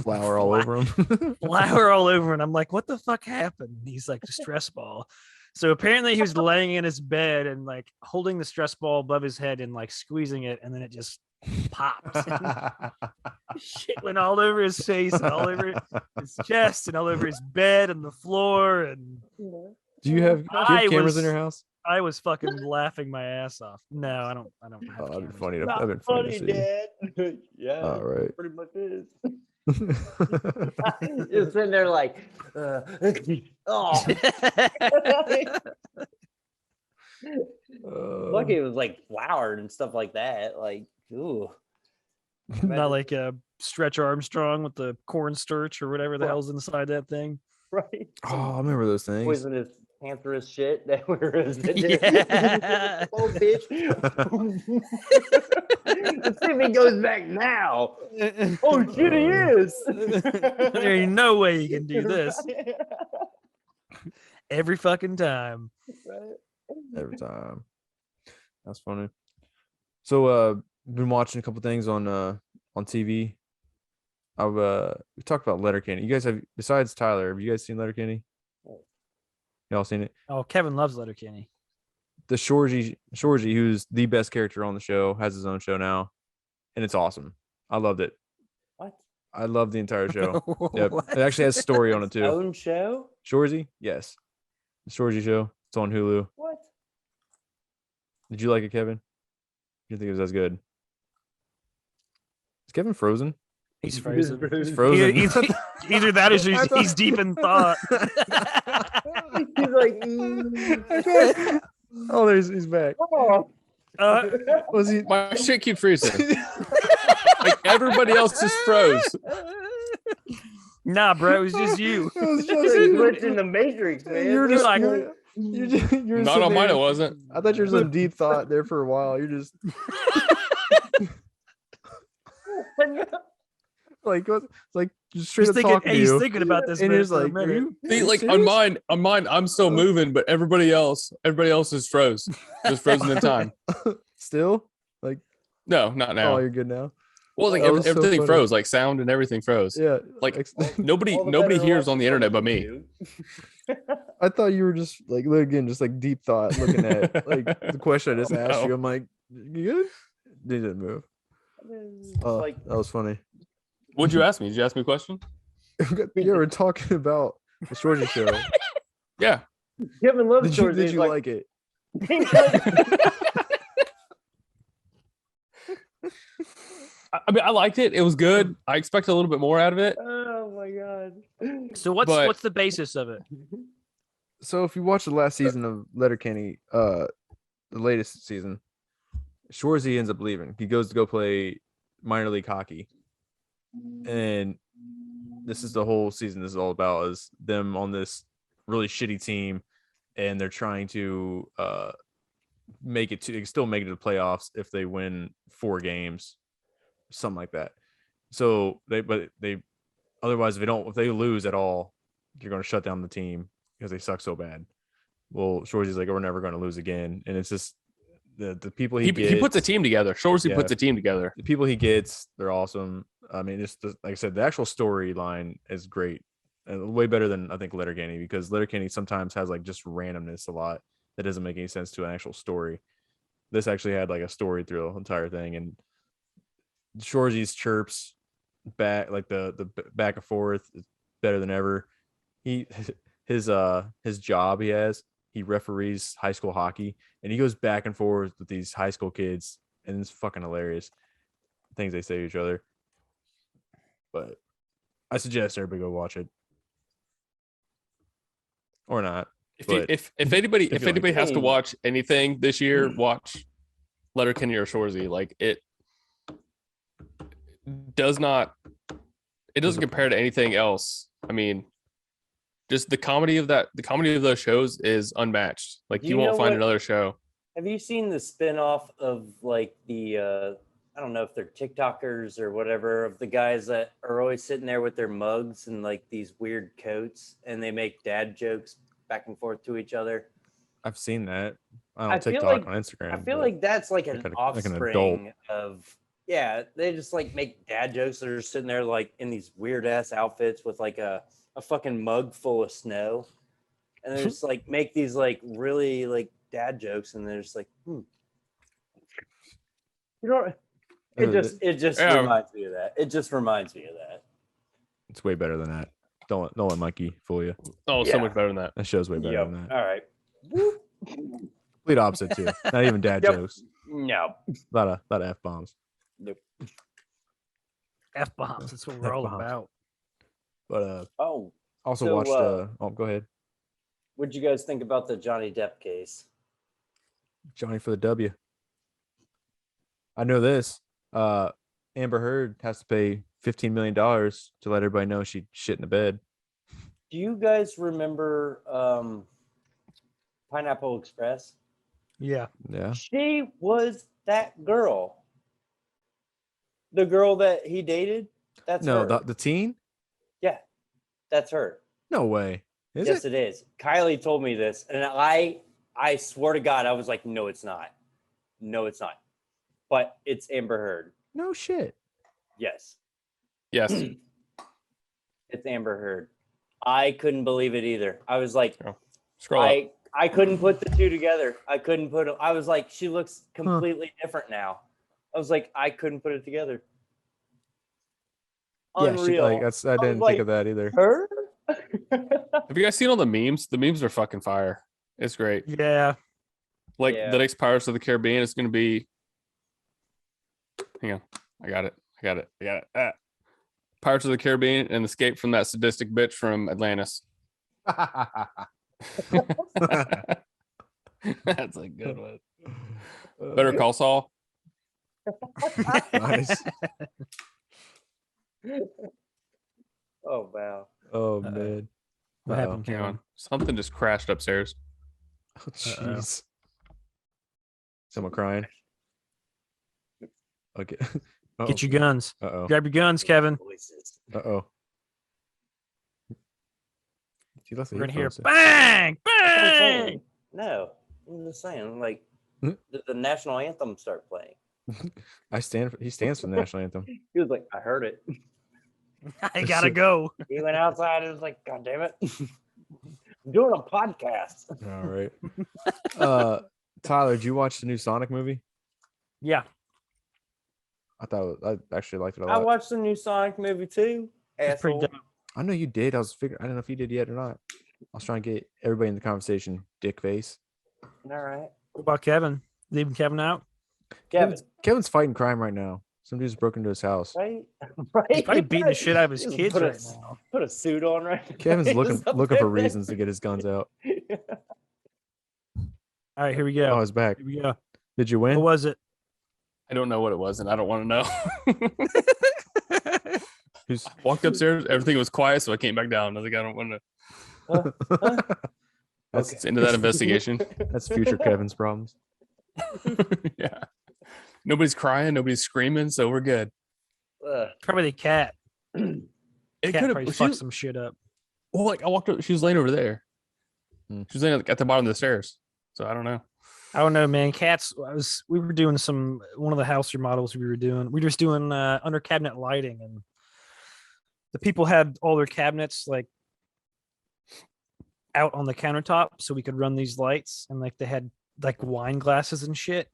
Flour all over him. flour all over. And I'm like, what the fuck happened? And he's like, the stress ball. So apparently he was laying in his bed and like holding the stress ball above his head and like squeezing it, and then it just popped. Shit went all over his face and all over his chest and all over his bed and the floor. And Do you have cameras in your house? I was fucking laughing my ass off. No, I don't have Oh, that'd be cameras. funny. Not That'd be funny to see. Dad. Yeah, All right. pretty much is. You're sitting there like, oh. Lucky it was like floured and stuff like that. Like, ooh. Not like Stretch Armstrong with the cornstarch or whatever the hell's inside that thing. Right. Oh, I remember those things. Poisonous, cancerous shit that we're Yeah. oh, bitch. Let's see if he goes back now. Oh, shit, he is. There ain't no way you can do this every fucking time. Every time. That's funny. So been watching a couple things on TV. We talked about Letterkenny. You guys have, besides Tyler, have you guys seen Letterkenny? Y'all seen it? Oh, Kevin loves Letterkenny. The Shorzy, who's the best character on the show, has his own show now, and it's awesome. I loved it. What? I love the entire show. Yep. What? It actually has story on it too. Own show? Shorzy, yes, the Shorzy show. It's on Hulu. What? Did you like it, Kevin? You think it was as good? Is Kevin frozen? He's frozen. He's frozen. Either that or he's deep in thought. He's like, Oh, he's back. oh. Was he? My shit keep freezing. Like everybody else just froze. Nah, bro, it was just you. It was It's like glitch in the Matrix, man. You're You're like, you're Not on mine, there. it wasn't. I thought you were in deep thought there for a while. You're just like what? It's like just straight he's up thinking, talking to he's you, thinking about this. and man he's for a like, "Are minute. you, See, are you like serious?" on mine, I'm still moving, but everybody else is froze. Just frozen in time. Still, like, No, not now. oh, you're good now. Well, like That was so everything funny. froze, like sound and everything froze. Yeah, Like All nobody the better hears luck on the for internet but you, me. dude. I thought you were just like again, just like deep thought, looking at like the question I just asked No. you. I'm like, you good? They didn't move. It's Oh, like, that was funny. What'd you ask me? Did you ask me a question? You were talking about the Shorzy show. Yeah. Kevin loves Did you, George. did He's you like it? I mean, I liked it. It was good. I expected a little bit more out of it. Oh my god. So what's the basis of it? So if you watch the last season of Letterkenny, the latest season, Shorzy ends up leaving. He goes to go play minor league hockey, and this is the whole season. This is all about is them on this really shitty team, and they're trying to make it to they can still make it to the playoffs if they win 4 games, something like that. So they otherwise if they lose at all, you're going to shut down the team because they suck so bad. Well, Shorzy's like, we're never going to lose again, and it's just the people he puts a team together. Shorzy Yeah. puts a team together. the people he gets, they're awesome. I mean, like I said, the actual storyline is great, and way better than I think Letterkenny, because Letterkenny sometimes has like just randomness a lot that doesn't make any sense to an actual story. This actually had like a story through the entire thing, and Shorzy's chirps back, like the back and forth, is better than ever. His job he referees high school hockey, and he goes back and forth with these high school kids, and it's fucking hilarious things they say to each other. But I suggest everybody go watch it, or not. If anybody if you like has to it. watch anything this year, watch Letterkenny or Shorzy. Like it doesn't compare to anything else. I mean, just the comedy of those shows is unmatched. Like you won't find another show. Have you seen the spin-off of like the I don't know if they're TikTokers or whatever, of the guys that are always sitting there with their mugs and like these weird coats, and they make dad jokes back and forth to each other? I've seen that. I I don't feel TikTok like- on Instagram. I feel but like that's like an like an offspring of, yeah, they just like make dad jokes. They're just sitting there like in these weird ass outfits with like a fucking mug full of snow, and they just like make these like really like dad jokes, and they're just like, you know, it just Yeah. reminds me of that. It just reminds me of that. it's way better than that. Don't let Mikey fool you. Oh, so Yeah. much better than that. That show's way better Yep. than that. All right. Complete opposite too. Not even dad Yep. jokes. No. A lot of f bombs. F bombs. That's what we're all F-bombs. about. But Oh, also So, watched. Oh, go ahead, what'd you guys think about the Johnny Depp case? Johnny for the W. I know this. Amber Heard has to pay $15 million to let everybody know she shit in the bed. Do you guys remember Pineapple Express? Yeah. Yeah. She was that girl. The girl that he dated? That's No, her. the teen? Yeah, that's her. No way. Is Yes, it? it is. Kylie told me this, and I swear to God, I was like, no, it's not. No, it's not. But it's Amber Heard. No shit. Yes, Yes. it's Amber Heard. I couldn't believe it either. I was like, Scroll up. I couldn't put the two together. I was like, she looks completely different now. I was like, I couldn't put it together. Yeah, Unreal. I didn't think of that either. Her? Have you guys seen all the memes? The memes are fucking fire. It's great. Yeah. Like Yeah. the next Pirates of the Caribbean is going to be. Hang on, I got it. Pirates of the Caribbean and Escape from that sadistic bitch from Atlantis. That's a good one. Better Call Saul. Nice. Oh wow. Oh man. What Uh-oh. happened, Hang Kevin? on, something just crashed upstairs. Oh, jeez. Someone crying. Okay. Get your guns. Uh-oh. Grab your guns, Kevin. Voices. Uh-oh. She left the We're gonna hear headphones in. bang, That's what I'm bang. saying. No, I'm just saying, like, Hmm? did the national anthem start playing? He stands for the national anthem. He was like, I heard it. I gotta go. He went outside and was like, God damn it. I'm doing a podcast. All right. Tyler, did you watch the new Sonic movie? Yeah. I actually liked it a I lot. watched the new Sonic movie too. It's pretty Asshole. dope. I know you did. I don't know if you did yet or not. I was trying to get everybody in the conversation. Dick face. All right. What about Kevin? Leaving Kevin out? Kevin, Kevin's fighting crime right now. Some dude's broke into his house. right? He's Right? probably beating the shit out of his Just kids put right a- now. Put a suit on, right? Kevin's He's looking up for there. reasons to get his guns out. All right, here we Oh, go. he's back. Here we go. Did you What win? was it? I don't know what it was, and I don't want to know. Who's Walked upstairs, everything was quiet, so I came back down. I was like, I don't want to. that's It's into that investigation. that's future Kevin's problems. Yeah. Nobody's crying, nobody's screaming, so we're good. Ugh. Probably the cat. It Cat could probably have. fucked some shit up. Well, like I walked up, she was laying over there. Hmm. She was laying at the bottom of the stairs. So I don't know. I don't know, man. Cats. We were doing one of the house remodels we were doing. We were just doing under cabinet lighting, and the people had all their cabinets like out on the countertop, so we could run these lights, and like they had like wine glasses and shit.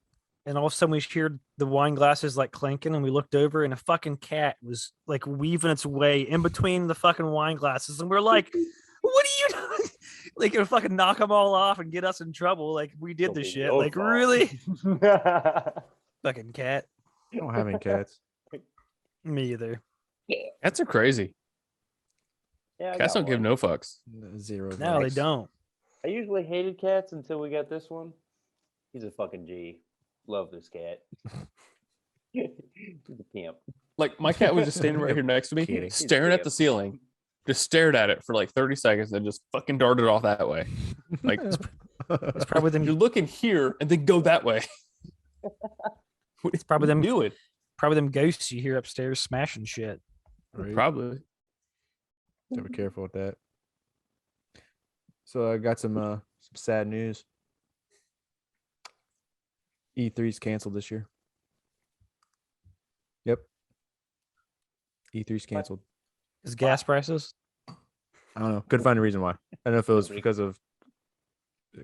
And all of a sudden we heard the wine glasses like clanking, and we looked over, and a fucking cat was like weaving its way in between the fucking wine glasses, and we're like, "What are you doing?" Like, gonna fucking knock them all off and get us in trouble. Like, we did It'll this be shit. your Like, fault. really? Yeah, Fucking cat. I don't have any cats. Me either. Cats are crazy. I Cats got don't give one. no fucks. Zero. No, they votes. don't. I usually hated cats until we got this one. He's a fucking G. Love this cat. He's a pimp. Like my cat was just standing right here next to me, Kidding. staring at the ceiling. just stared at it for like 30 seconds and just fucking darted off that way. Like It's probably you're them. looking here and then go that way. It's probably them. Do it. Probably them ghosts you hear upstairs smashing shit. Right? Probably. Gotta be careful with that. So I got some sad news. E3's canceled this year. Yep. E3's canceled. Is gas prices? I don't know. Couldn't find a reason why. I don't know if it was because of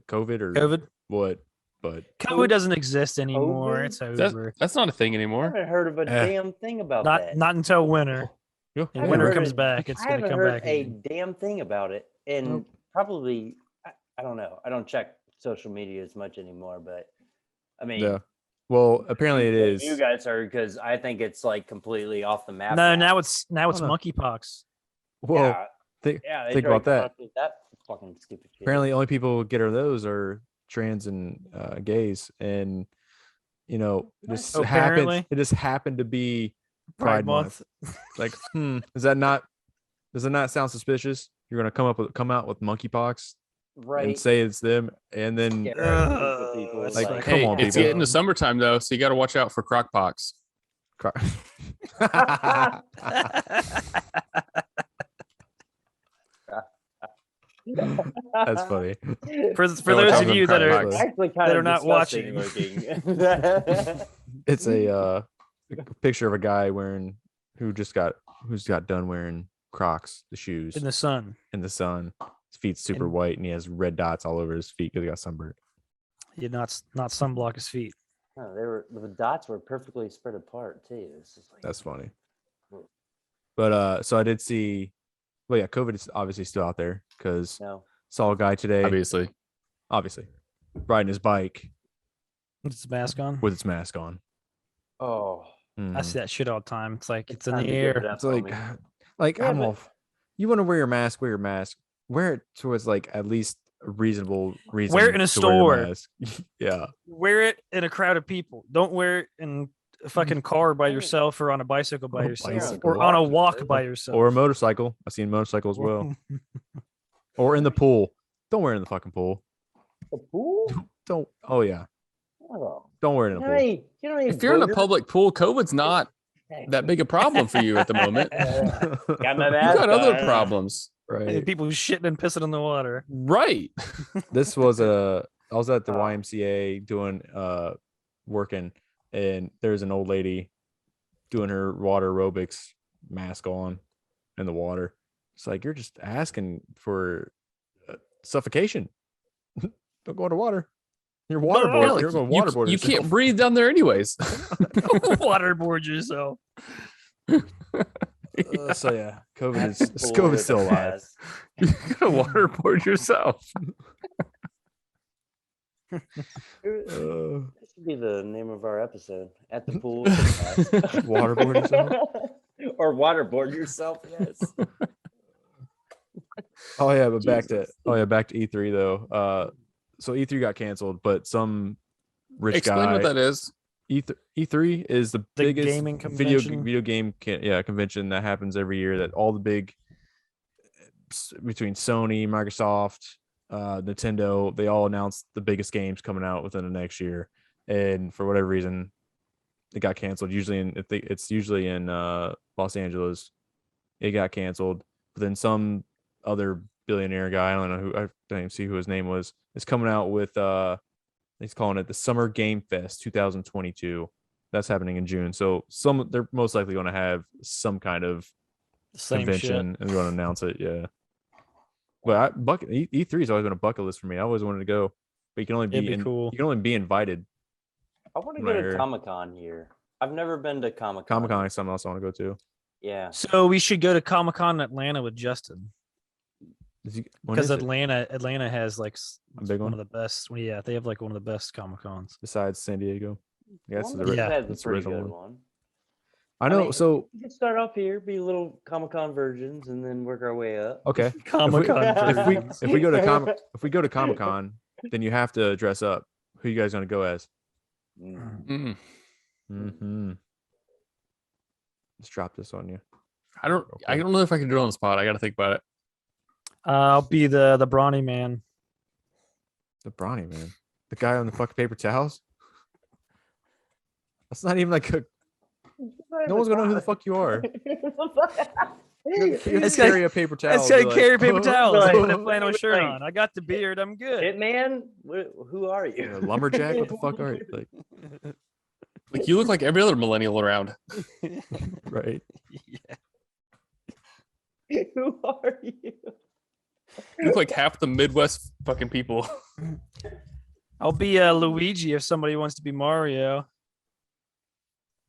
COVID or COVID. what, but COVID doesn't exist anymore. COVID? It's over. That's not a thing I anymore. haven't heard of a damn thing about that. Not until winter. Yeah. And I winter haven't comes heard back. It's I going to haven't come heard back. a again. damn thing about it, and Nope. probably I don't know. I don't check social media as much anymore, but I mean, yeah. Well, apparently it is. You guys are because I think it's like completely off the map. No, now it's no. monkeypox. Well, yeah, think they think tried about to come that. up with that fucking stupid shit. Apparently, only people who get those are trans and gays, and you know, it just Apparently. It just happened to be Pride Pride Month. Like, does that not sound suspicious? You're gonna come out with monkeypox right? and say it's them, and then Yeah, right. People, It's like, like, come Hey, on, it's people. getting to summertime though, so you got to watch out for crock pox. That's funny. For Don't those tell of them you that crap are box. actually kind that of are not disgusting watching. looking. It's a picture of a guy who's got done wearing Crocs, the shoes, in the sun, in the sun. His feet's super And- white, and he has red dots all over his feet because he got sunburned. you not sunblock his feet. No, the dots were perfectly spread apart too. It's just like That's funny. But so I did see. Well, yeah, COVID is obviously still out there because no. saw a guy today, Obviously. riding his bike With its mask on. with its mask on. Oh, I Mhm. see that shit all the time. It's like it's in time the to give it air. up, It's like, homie. like Yeah, I'm but- off. You want to wear your mask? Wear your mask. Wear it towards like at least a reasonable reason. Wear it in a to wear your store. mask. Yeah. Wear it in a crowd of people. Don't wear it in a fucking car by yourself or on a bicycle by On a yourself bicycle. or on a Walking, walk right? by yourself. Or a motorcycle. I've seen motorcycles as well. Or in the pool. Don't wear it in the fucking pool. The pool? Don't. Oh yeah. Oh. Don't wear it in You a don't pool. need, you don't need If you're in a boogers. public pool, COVID's not that big a problem for you at the moment. Got my You mask got other on. problems. Right. People who shitting and pissing in the water. Right. This was I was at the YMCA doing working, and there's an old lady doing her water aerobics, mask on in the water. It's like, you're just asking for suffocation. Don't go underwater. You're waterboard. Yeah, like, You're going you, waterboard. you yourself. can't breathe down there anyways. Waterboard yourself. So yeah, At COVID the is pool COVID's with still a alive. mask. You gotta waterboard yourself. That should be the name of our episode. At the pool. with a mask. Waterboard yourself? Or waterboard yourself, yes. Oh yeah, but back to Jesus. E3 though. So E3 got canceled, but some rich Explain guy. what that is. E3 is the biggest gaming video convention? game convention that happens every year. That all the big between Sony, Microsoft, Nintendo, they all announced the biggest games coming out within the next year, and for whatever reason, it got canceled. It's usually in Los Angeles. It got canceled, but then some other billionaire guy, I don't know who, I don't even see who his name was, is coming out with he's calling it the Summer Game Fest 2022. That's happening in June. So they're most likely going to have some kind of Same convention and they're going to announce it. Yeah. But E3 has always been a bucket list for me. I always wanted to go, but you can only It'd be cool. You can only be invited. I want to Right go to here. Comic-Con here. I've never been to Comic-Con. Comic-Con is something else I want to go to. Yeah. shit. So we should go to Comic-Con in Atlanta with Justin. When Because is it? Atlanta has like A big one one? of the best. Yeah, they have like one of the best Comic Cons. Besides San Diego. Yeah, that's Columbus Yeah. has a that's the pretty original good one. one. I know. mean, So We could start off here, be little Comic-Con versions, and then work our way up. okay. Comic Con. If we go to Comic-Con, then you have to dress up. Who you guys gonna go as? Mm. Mm. Mm-hmm. Let's drop this on you. I don't know if I can do it on the spot. I got to think about it. I'll be the brawny man. The brawny man. The guy on the fucking paper towels. That's not even like a. No one's gonna know who the fuck you are. You just carry a paper towel. Let's say and be carry like, paper towels. Like- Put a flannel shirt like- on. I got the beard. I'm good. Hitman? Who are "You're you? a lumberjack? What the fuck are you? Like, Like you look like every other millennial around. right? Who are you? You look like half the Midwest fucking people. I'll be Luigi if somebody wants to be Mario.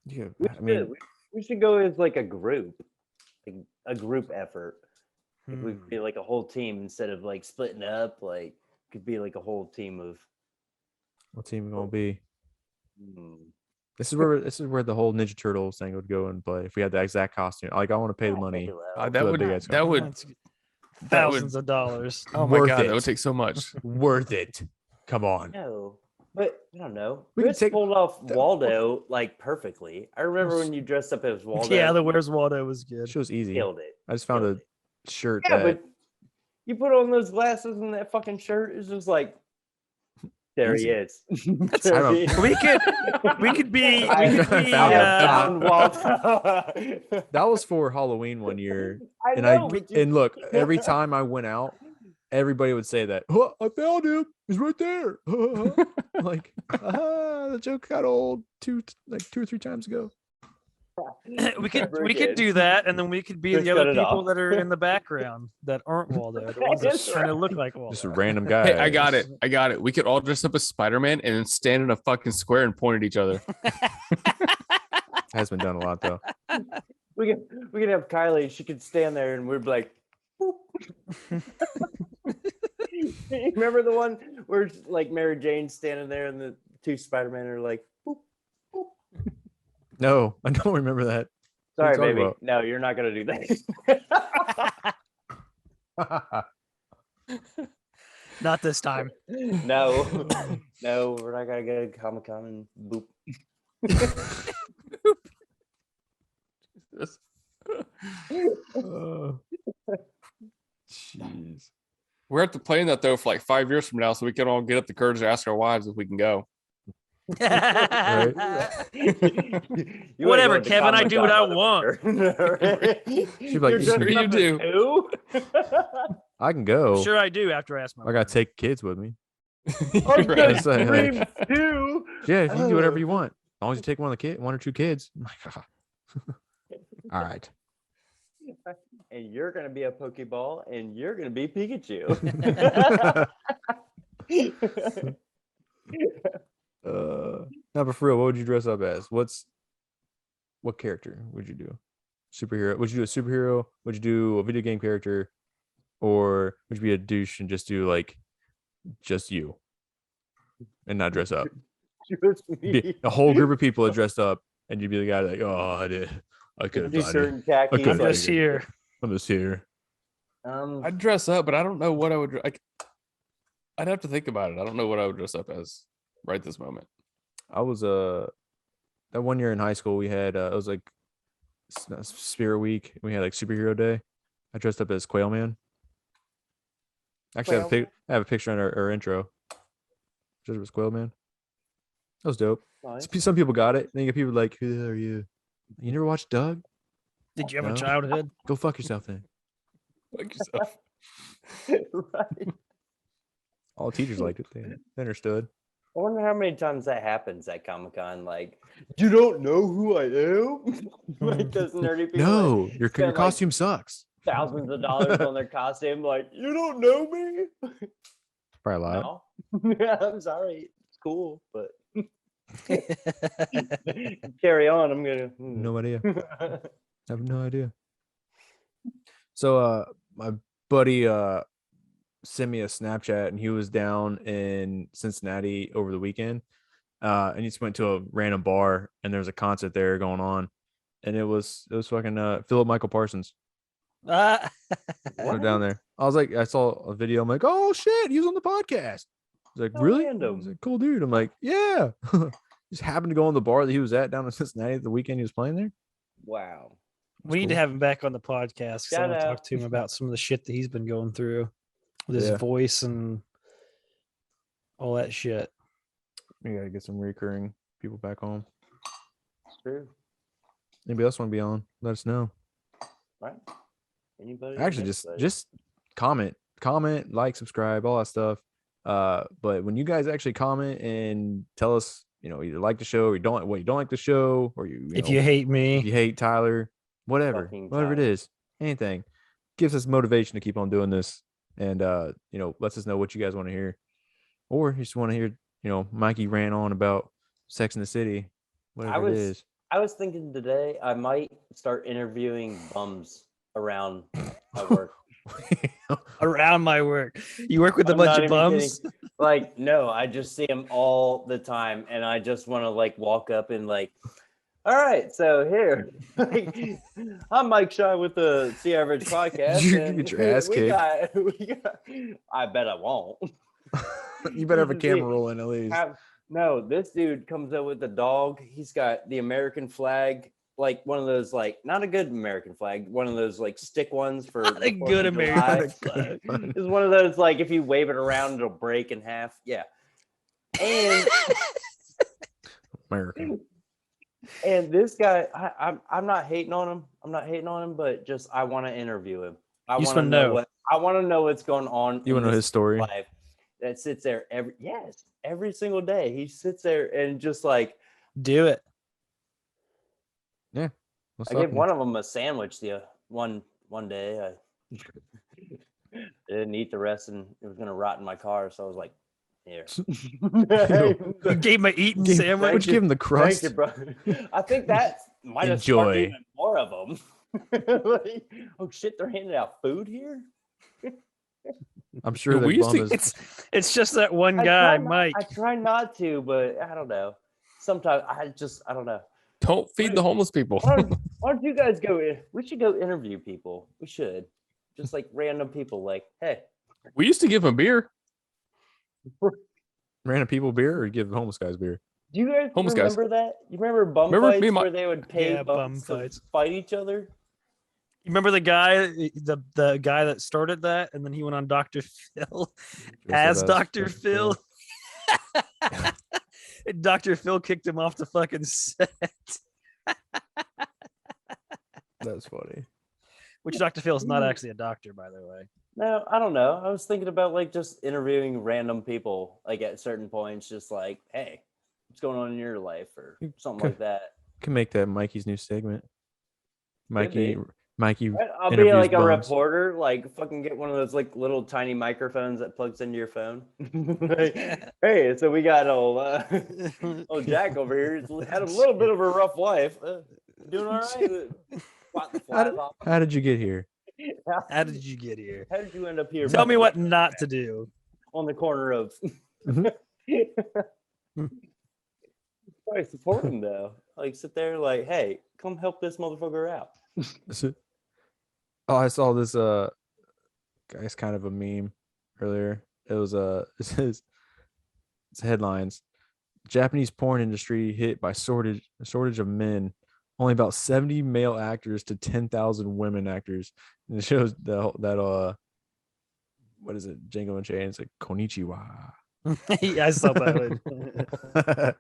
Yeah, We I mean, should, we should go as like a group effort. Like, we could be like a whole team instead of like splitting up. Like could be like a whole team of. what team we gonna be? Hmm. This is where the whole Ninja Turtles thing would go and play. If we had the exact costume, like I want to pay the money. That To a would big ass that would That's that would. thousands of dollars. Oh my Worth god, it. that would take so much. Worth it. Come on. No, but I don't know. We We could take- pulled off Waldo like perfectly. I remember when you dressed up as Waldo. Yeah, the Where's Waldo was good. It was easy. killed it. I just found Killed a shirt Yeah, that but you put on those glasses and that fucking shirt is just like, there he is. There I'm a- he is. We could be I found Waldo. that was for Halloween one year. I And know, but you- and look, every time I went out, everybody would say that. Oh, I found him. He's right there. Like, the joke got old two or three times ago. we could Forget. do that, and then we could be Just the cut other it people off. that are in the background that aren't Waldo, the ones that That's kind of look like Waldo. Just a random guy. Hey, I got it. We could all dress up as Spider-Man and then stand in a fucking square and point at each other. Has been done a lot though. we could have Kylie. She could stand there and we'd be like, boop. Remember the one where like Mary Jane's standing there and the two Spider-Men are like, boop. No, I don't remember that. What are Sorry, you talking baby. about? No, you're not gonna do that. Not this time. No, no, we're not gonna go to Comic-Con and boop. Jeez. We're at the plan that though for like 5 years from now, so we can all get up the courage to ask our wives if we can go. You ain't Whatever, going to Kevin, I do what I Comic-Con, want. motherfucker. She's like, You're "You dressed sure you up as do." who? I can go. Sure, I do. After I ask my I gotta take kids with me. Oh, You're right. It's like- dreams too. Yeah, you can do whatever Oh. you want. As long as you take one or two kids. I'm like, all right. And you're gonna be a Pokeball, and you're gonna be Pikachu. No, but for real, what would you dress up as? What character would you do? Superhero? Would you do a superhero? Would you do a video game character? Or would you be a douche and just do like just you and not dress up? Just Be me. a whole group of people that dressed up and you'd be the guy like, oh, I could have Do done it. certain khakis. could've I'm done just it. here. I'm just here. I'd dress up, but I don't know what I would. I'd have to think about it. I don't know what I would dress up as right this moment. I was that one year in high school we had it was like Spirit Week. We had like superhero day. I dressed up as Quail Man. Actually, I have a picture on our intro. Just was Quail Man. That was dope. Nice. Some people got it. Then you get people like, who are you? You never watched Doug? Did you have No. a childhood? Go fuck yourself then. Like yourself. Right. All the teachers liked it. They understood. I wonder how many times that happens at Comic-Con. Like, you don't know who I am? Like those nerdy people. No, that your spend, like, costume sucks. thousands of dollars on their costume. Like, you don't know me? Probably a lot. No. Yeah, I'm sorry. It's cool, but carry on. I'm gonna. No idea. I have no idea. So my buddy sent me a Snapchat and he was down in Cincinnati over the weekend. And he just went to a random bar and there was a concert there going on. And it was fucking Philip Michael Parsons. Ah. Went down there. I was like, I saw a video. I'm like, oh shit, he was on the podcast. He's like, How really? random. I was like, cool dude. I'm like, yeah. Just happened to go on the bar that he was at down in Cincinnati the weekend he was playing there. Wow. We need to have him back on the podcast because I Shout want to out. talk to him about some of the shit that he's been going through with his Yeah. voice and all that shit. We gotta get some recurring people back home. True. Anybody else want to be on? Let us know. Right. Anybody? Actually, just comment, like, subscribe, all that stuff. But when you guys actually comment and tell us, either like the show or you don't like the show, or If you hate me, if you hate Tyler, whatever Fucking it Tyler. is, anything gives us motivation to keep on doing this, and lets us know what you guys want to hear, or you just want to hear, Mikey ran on about Sex in the City, whatever it is. I was thinking today I might start interviewing bums around my work. around my work, you work with a I'm bunch not of even bums. kidding. Like, no, I just see them all the time, and I just want to like walk up and like, all right, so here, I'm Mike Shy with the C Average Podcast. You and get your ass we kicked. got, I bet I won't. You better have a See, camera rolling at least. No, this dude comes up with a dog. He's got the American flag, like one of those, like not a good American flag, one of those like stick ones for Not a the 4th good of American July. flag. It's one of those like if you wave it around, it'll break in half. Yeah, and American. and this guy, I'm not hating on him. I'm not hating on him, but just I want to interview him. I You just want to wanna know know. what I want to know what's going on. You want to know his story? life that sits there every single day. He sits there and just like Do it. What's I up, gave man? one of them a sandwich the one day. I didn't eat the rest, and it was gonna rot in my car. So I was like, "Here, You gave him an eating Would sandwich. you give him the crust? thank you, bro." I think that might have Enjoy. sparked even more of them. Like, oh shit, they're handing out food here. I'm sure We the used bum to- is. It's just that one I guy, try not- Mike. I try not to, but I don't know. Sometimes I don't know. Don't feed the homeless people. Why don't you guys go? We should go interview people. We should just like random people. Like, hey, We used to give them beer. Random people beer, or give homeless guys beer? do you guys Homeless guys. remember that? You remember bum Remember me fights and my- where they would pay Yeah, bum bums to fights. fight each other? You remember the guy, the guy that started that, and then he went on Dr. Phil as Dr. Phil. And Dr. Phil kicked him off the fucking set. That's funny. Which Dr. Phil's not actually a doctor, by the way. No, I don't know. I was thinking about like just interviewing random people, like at certain points, just like, hey, what's going on in your life or something like that. Can make that Mikey's new segment. Mikey, be. Mikey. I'll be interviews like a bums. reporter, like fucking get one of those like little tiny microphones that plugs into your phone. Like, hey, so we got old Jack over here. He's had a little bit of a rough life. Doing all right. Swat the flies off. How did you get here? How did you get here? How did you end up here? Tell me what not to do. On the corner of. Mhm. Probably support him though. Like sit there, like, hey, come help this motherfucker out. Oh, I saw this guy's kind of a meme earlier. It was it says it's headlines. Japanese porn industry hit by shortage of men. Only about 70 male actors to 10,000 women actors. And it shows that what is it? Django Unchained. It's like konnichiwa. Yeah, I saw that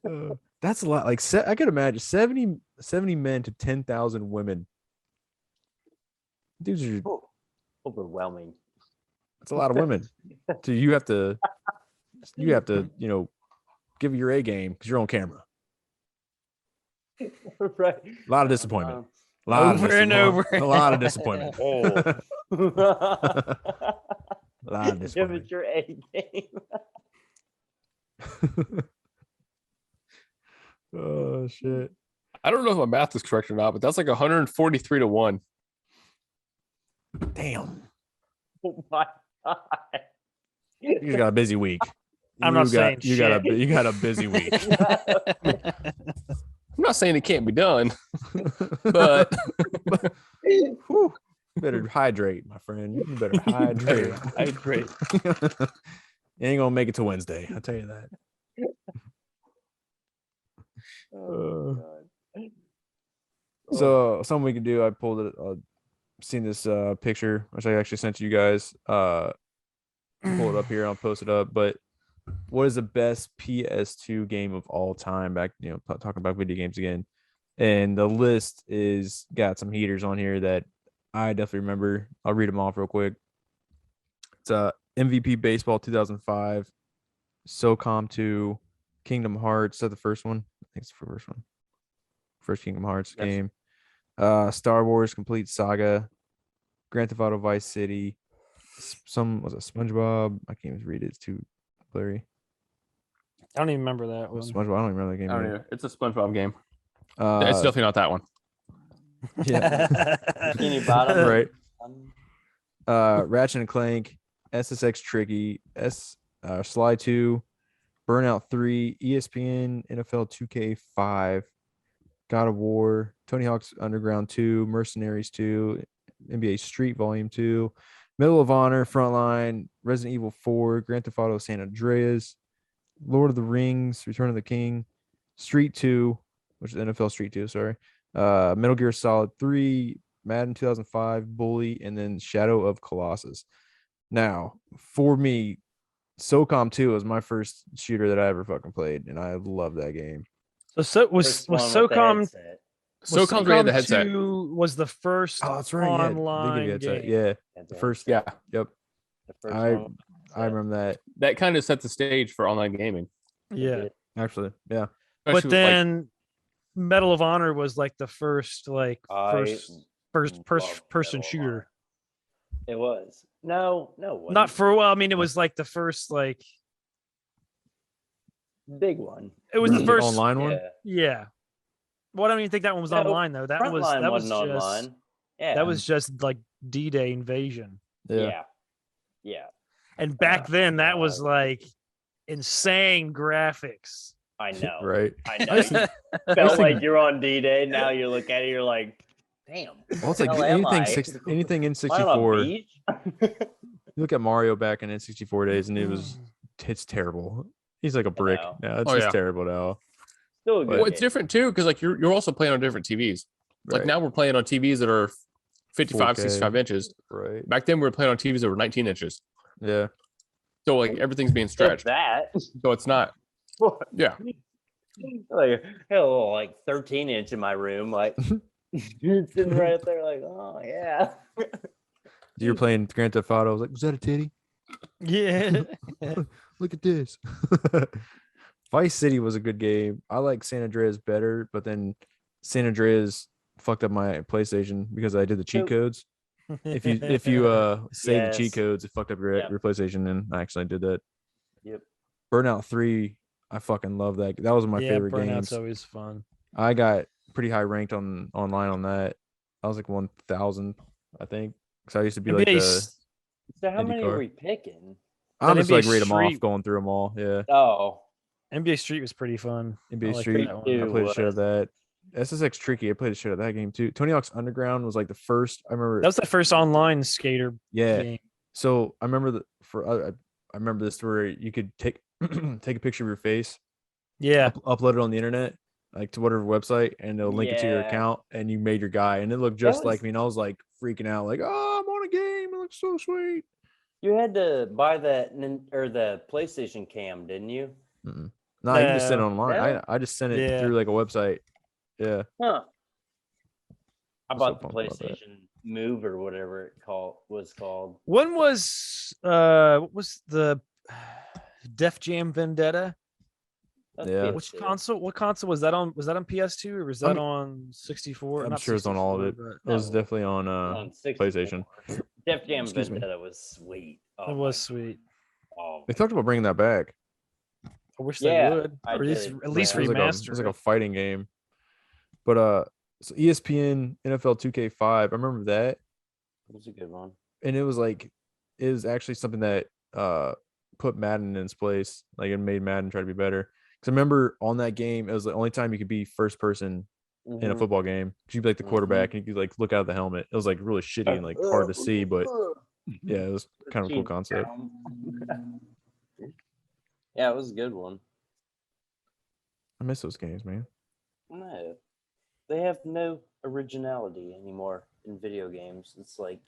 one. That's a lot. Like I could imagine 70 men to 10,000 women. Dudes are Overwhelming. That's a lot of women. So you have to give your A game because you're on camera. Right. A lot of disappointment. A Over and over. A lot of disappointment. A lot of Give disappointment. it your A game. Oh shit. I don't know if my math is correct or not, but that's like 143 to 1. Damn. Oh my god. You just got a busy week. I'm not saying you got a busy week. I'm not saying it can't be done, but Whew. Better hydrate, my friend. You better hydrate. Hydrate. You ain't gonna make it to Wednesday. I'll tell you that. Oh, my God. So something we can do. I pulled it. Seen this picture, which I actually sent to you guys. Pull it up here. I'll post it up. But what is the best PS2 game of all time? Back, talking about video games again. And the list is got some heaters on here that I definitely remember. I'll read them off real quick. It's MVP Baseball 2005, SOCOM 2, Kingdom Hearts. Is that the first one? I think it's the first one. First Kingdom Hearts game. Star Wars Complete Saga, Grand Theft Auto Vice City. Was it SpongeBob? I can't even read it. It's too blurry. I don't even remember that one. SpongeBob. I don't even remember that game. I don't know. It's a SpongeBob game. It's It's definitely not that one. Yeah. Bikini Bottom. Right. Ratchet and Clank, SSX Tricky, Sly 2, Burnout 3, ESPN NFL 2K5, God of War, Tony Hawk's Underground 2, Mercenaries 2, NBA Street Volume 2, Medal of Honor, Frontline, Resident Evil 4, Grand Theft Auto San Andreas, Lord of the Rings, Return of the King, Street 2, which is NFL Street 2, sorry. Metal Gear Solid 3, Madden 2005, Bully, and then Shadow of Colossus. Now, for me, SOCOM 2 was my first shooter that I ever fucking played, and I love that game. So was SOCOM SOCOM's where you had the headset. 2 was the first Oh, that's right. online Yeah, game. yeah. The first. Yeah. Yep. The first I one. remember that. That kind of set the stage for online gaming. Yeah. Actually, yeah. But Especially with, then Medal of Honor was like the first first person shooter. It was. No, it wasn't. Not for I mean it was like the first like big one. it was the The first online one. Yeah. Well, I don't even think that one was No, online though. That was Frontline that was wasn't just online. Yeah. that was just like D-Day invasion. Yeah. Yeah. And back then that was like insane graphics. I know. Right. I know. You felt like you're on D-Day. Now you look at it, you're like, damn. Well, it's like hell am I? anything in Am I on a 64. You beach? look at Mario back in N64 days, and it's terrible. He's like a brick. know. Yeah, it's Oh, just yeah. terrible now. Still a good Well, it's game. different too, because like you're also playing on different TVs. Like Right. now we're playing on TVs that are 55, 4K. 65 inches. Right. Back then we were playing on TVs that were 19 inches. Yeah. So like everything's being If stretched. that. So it's not. Yeah. Like, I had a little like 13-inch in my room, like sitting right up there, like, oh yeah. You were playing Grand Theft Auto. I was like, was that a titty? Yeah. Look at this. Vice City was a good game. I like San Andreas better, but then San Andreas fucked up my PlayStation because I did the cheat codes. If you save the cheat Yes. codes, it fucked up your PlayStation, and I actually did that. Yep. Burnout 3, I fucking love that. That was one of my favorite Burnout's games. always fun. I got pretty high ranked online on that. I was like 1,000, I think. Because I used to be like NBA the. So how many IndyCar. are we picking? I'm just NBA like read them off, Street- going through them all. Yeah. Oh, NBA Street was pretty fun. NBA I like Street. that one. Street I played the shit out of was. that. SSX Tricky. I played the shit out of that game too. Tony Hawk's Underground was like the first. I remember. That was the first online skater Yeah. game. So I remember I remember this where you could take take a picture of your face, Yeah. upload it on the internet, like to whatever website, and they'll link it to your Yeah. account, and you made your guy, and it looked just like was- me, and I was like freaking out, like, oh, I'm on a game. It looks so sweet. you had to buy the PlayStation Cam, didn't you? No, you can just send it No. online. Really? I just sent it Yeah. through like a website. Yeah. Huh. I So bought the pumped about that. PlayStation Move or whatever it was called. When was what was the Def Jam Vendetta? That's Yeah. Which PS2. console? What console was that on? Was that on PS2 or was that I'm- on 64? I'm Not sure it's on all of it. 64, It was No. definitely on On 64. PlayStation. Def Jam Excuse me. Vendetta was sweet. but Oh it my- was sweet. oh They talked about bringing that back. I wish Yeah, they would, I or did. at least Yeah. It remaster. was like a fighting game. But so ESPN NFL 2K5, I remember that, It was a good one. and it was actually something that put Madden in its place, like it made Madden try to be better. Because I remember on that game, it was the only time you could be first person in a Mhm. football game. 'Cause you'd be like the quarterback, and you could like look out of the helmet. It was like really shitty and like hard to see, but yeah, it was kind of a cool Cheap concept. down. Yeah, it was a good one. I miss those games, man. No. They have no originality anymore in video games. It's like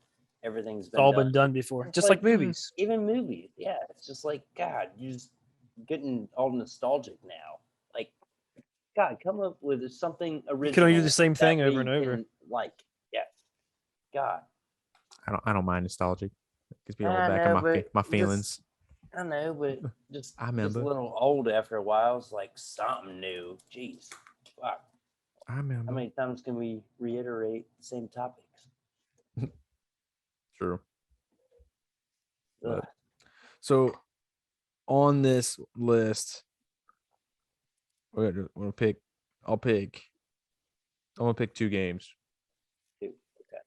everything's It's been all done. been done before, It's just like movies. Even movies, yeah. It's just like God, you're just getting all nostalgic now. Like, God, come up with something original. You can only do the same that thing over we and over. can like, yeah. God, I don't mind nostalgic. It gets me all I back know, in but my just- feelings. I know, but just I just remember. a little old after a while. It's like something new. Jeez, fuck. I remember. How many times can we reiterate the same topics? True. Ugh. So on this list, we're gonna pick. I'm gonna pick 2 games. Dude, okay.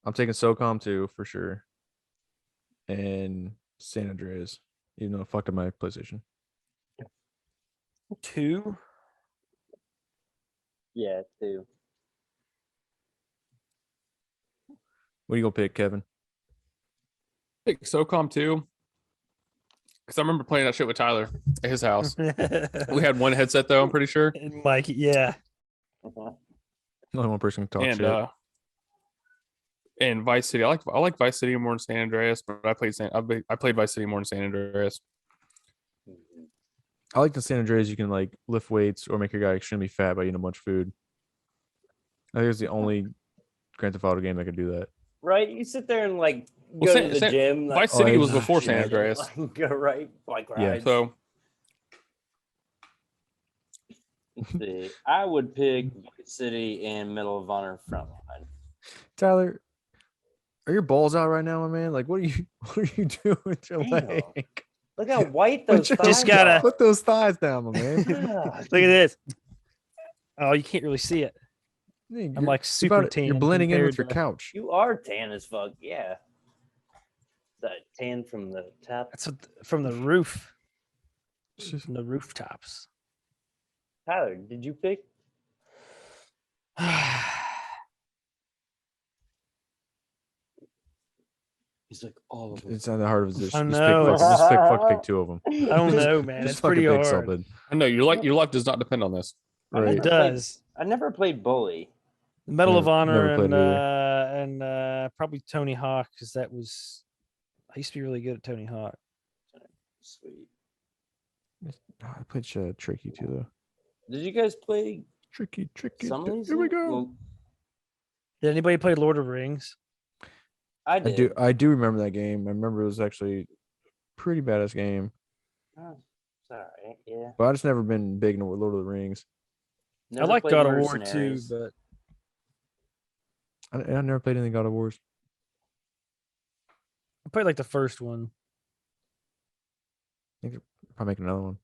I'm taking SOCOM 2 for sure, and San Andreas. Even though I fucked up my PlayStation. 2. Yeah, too. What are you gonna pick, Kevin? Pick SOCOM 2. Because I remember playing that shit with Tyler at his house. We had one headset though, I'm pretty sure. And Mike, yeah. Uh-huh. Only one person can talk And shit. and Vice City. I like Vice City more than San Andreas, but I played Vice City more than San Andreas. I like the San Andreas. You can like lift weights or make your guy extremely fat by eating a bunch of food. I think it's the only Grand Theft Auto game that could do that. Right? You sit there and like Well, go to the gym. Like, Vice City Oh, was yeah. before San shit, Andreas. like, go right bike Yeah. rides. So Let's see. I would pick Vice City and Medal of Honor Frontline. Tyler, are your balls out right now, my man? Like, what are you doing with your Damn. leg? Look how white those Put your- thighs Just gotta- are. Put those thighs down, my man. God. Look at this. Oh, you can't really see it. You're- I'm like you're super about- You're tan blending in with compared your to- couch. You are tan as fuck. Yeah. That tan from the top. That's from the roof. It's just- From the rooftops. Tyler, did you pick? He's like all of them. It's not that hard of a decision. I Just know, pick 2 of them. I don't know, man. Just It's pretty fucking pick hard. something. I know your luck does not depend on this. Right. It does. I never played Bully. Medal of Never Honor played and probably Tony Hawk, because I used to be really good at Tony Hawk. Sweet. I played Tricky too, though. Did you guys play Tricky. some of these? Here we go. Well, Did anybody play Lord of the Rings? I I did. I do remember that game. I remember it was actually a pretty badass game. Oh, it's all right. Yeah. But I just never been big into Lord of the Rings. Never I like played God of War too, Mercenaries. but I never played any God of Wars. I played like the first one. Probably make another one.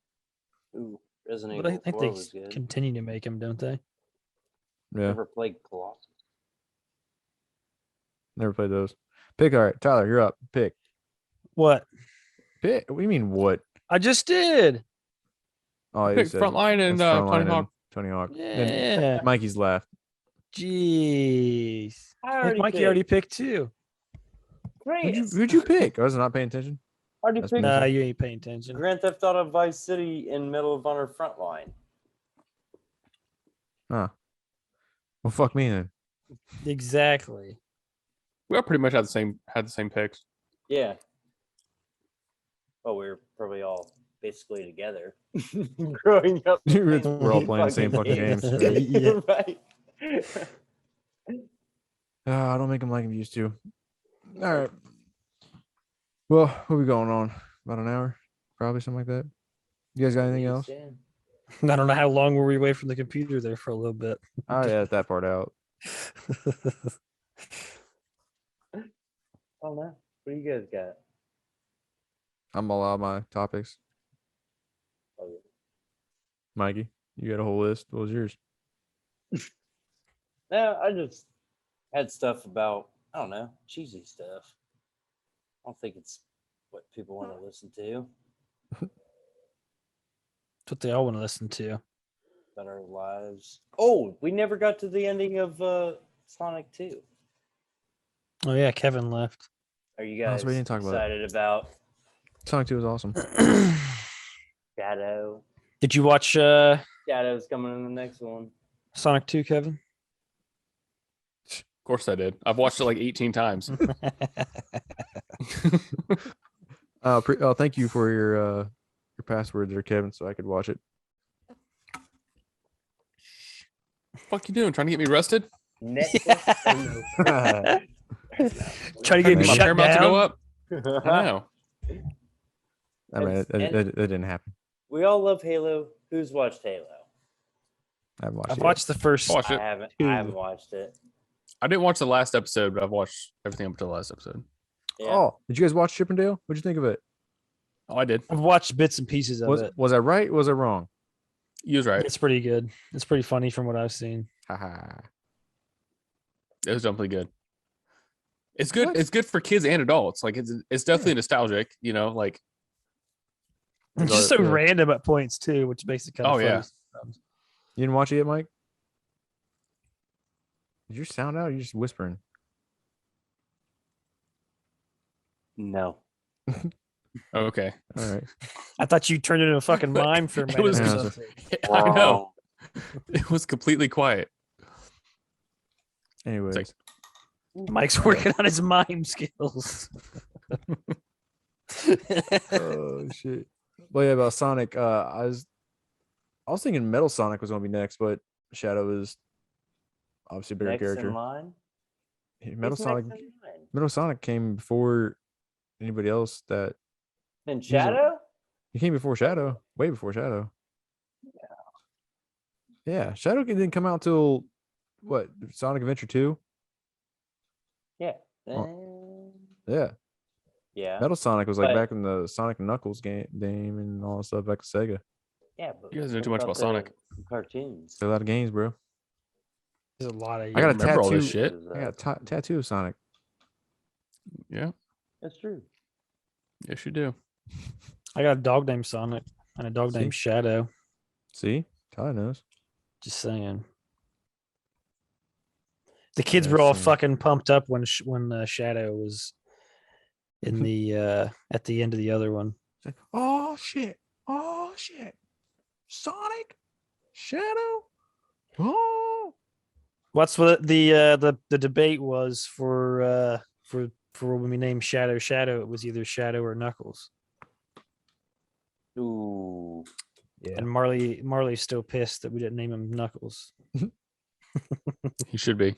Ooh, Resident But I Evil think 4 they was good. continue to make them, don't they? Yeah, Never played Colossus. never played those. Pick. All right, Tyler, you're up. Pick. What? What do you mean what? I just did. Oh, you Pick said Frontline and that's Tony Frontline and Hawk. Tony Hawk. Then Yeah. Mikey's left. Jeez. I I think already Mikey already picked two. Great. Who'd you pick? I was not paying attention. Already That's picked me. Nah, you ain't paying attention. Grand Theft Auto Vice City and Medal of Honor Frontline. Huh. Well, fuck me then. Exactly. We all pretty much had the same picks. Yeah. Oh, we were probably all basically together growing up. We're all playing the same fucking games. Right? Yeah. Right. I don't make them like I'm used to. All right. Well, what are we going on? About an hour? Probably something like that. You guys got anything else? I don't know how long were we away from the computer there for a little bit. I edit that part out. Oh no. What do you guys got? I'm all out of my topics. Oh, yeah. Mikey, you got a whole list. What was yours? No, I just had stuff about, I don't know, cheesy stuff. I don't think it's what people want to listen to That's what they all want to listen to. about our lives. Oh, we never got to the ending of Sonic 2. Oh yeah, Kevin left. Are you Oh, guys so we didn't talk about it. excited about Sonic 2 was awesome. Shadow? Did you watch Shadow's coming in the next one. Sonic 2, Kevin? course I did. I've watched it like 18 times. Thank you for your password there, Kevin, so I could watch it. Fuck you doing? Trying to get me arrested? Netflix. Trying to get My shut Paramount to go down. up? I know. I mean, And- it didn't happen. We all love Halo. Who's watched Halo? I haven't watched I've it. watched the first. Watch I it. haven't. Two. I haven't watched it. I didn't watch the last episode, but I've watched everything up until the last episode. Yeah. Oh, did you guys watch Chippendale? What'd you think of it? Oh, I did. I've watched bits and pieces of it. Was I right? Was I wrong? You was right. It's pretty good. It's pretty funny from what I've seen. Haha. It was definitely good. It's good. What? It's good for kids and adults. Like it's definitely nostalgic. You know, like It's just so Yeah. random at points too, which makes it kind of Oh, funny. yeah. sometimes. You didn't watch it yet, Mike? Did your sound out? Or you just whispering? No. okay. All right. I thought you turned into a fucking mime for a It minute. was- or Yeah, something. I know. It was completely quiet. Anyways, like- Mike's working on his mime skills. oh shit. But yeah, about Sonic, I was thinking Metal Sonic was gonna be next, but Shadow is obviously a bigger Next character. in line. Metal Who's Sonic, next in line? Metal Sonic came before anybody else. That And Shadow. he came before Shadow, way before Shadow. Yeah, Shadow didn't come out till what? Sonic Adventure 2? Yeah. Yeah. Yeah. Metal Sonic was like But- back in the Sonic and Knuckles game and all that stuff back to Sega. Yeah. But You guys know too what much about the Sonic. Cartoons. There's a lot of games, bro. There's a lot of. I got a remember all tattoo. this shit. I got a tattoo of Sonic. Yeah. That's true. Yes, you do. I got a dog named Sonic and a dog See? named Shadow. See, Tyler knows. Just saying. The kids Yeah, were all same. fucking pumped up when Shadow was in the at the end of the other one. It's like, oh shit! Oh shit! Sonic, Shadow. Oh, What's what the debate was for when we named Shadow. It was either Shadow or Knuckles. Ooh. yeah. And Marley's still pissed that we didn't name him Knuckles. He should be.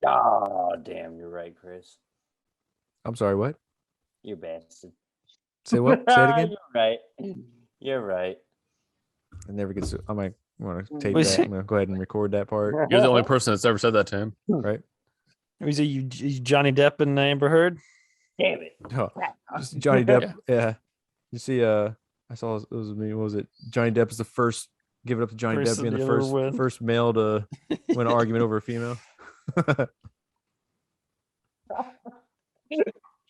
Oh, damn. You're right, Chris. I'm sorry. What? You're bastard. Say what? Say it again. You're right. You're right. I never get. I might want to tape Was that. it- I'm gonna go ahead and record that part. You're the only person that's ever said that to him. Right? Was it you Johnny Depp and Amber Heard? Damn it. Oh, just Johnny Depp. Yeah. You see, I saw it was me. What was it? Johnny Depp is the first. Give it up to Johnny Depp Person being the to ever first win. first male to win an argument over a female.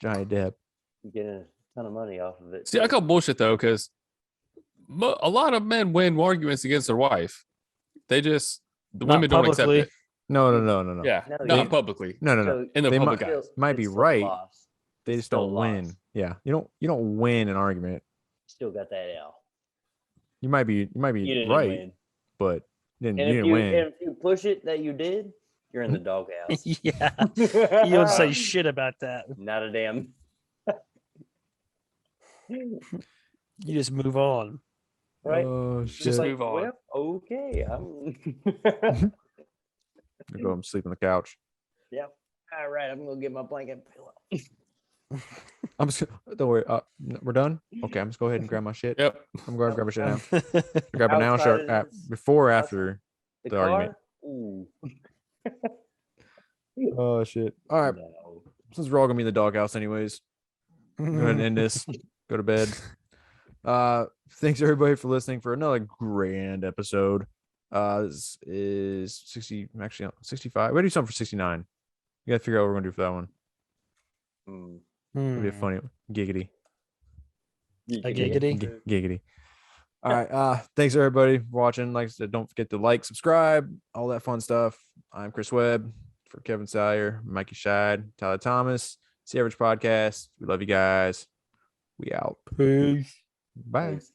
Johnny Depp. Getting a ton of money off of it. See, I call bullshit though, because a lot of men win arguments against their wife. They just the Not women don't accept publicly. it. No. Yeah, No, not they- publicly. No. So In the They public might- eyes. might be it's still right. lost. They It's just still don't win. lost. Yeah, you don't win an argument. Still got that L. You might be You didn't right, win. but you And didn't if you win. if you push it that you did, you're in the doghouse. Yeah. You don't say shit about that. Not a damn. You just move on. Right? Oh shit! Just Like, move on. well, okay. I'm I'm gonna go and sleep on the couch. all right. I'm gonna get my blanket and pillow. I'm just don't worry. We're done. Okay, I'm just go ahead and grab my shit. Yep. I'm going to grab my shit now. Grab it now. Outside Sure. of this- Before or outside- after The the car? argument. Ooh. Oh shit! All right. No. Since we're all gonna be in the doghouse anyways, go ahead and end this. Go to bed. Thanks everybody for listening for another grand episode. This is 60, actually 65. We do something for 69. You gotta figure out what we're gonna do for that one. Mm. It'll be a funny giggity. A giggity? Giggity. All right. Thanks everybody for watching. Like I said, don't forget to like, subscribe, all that fun stuff. I'm Chris Webb for Kevin Sire, Mikey Scheid, Tyler Thomas. It's the Average Podcast. We love you guys. We out. Peace. Bye. Thanks.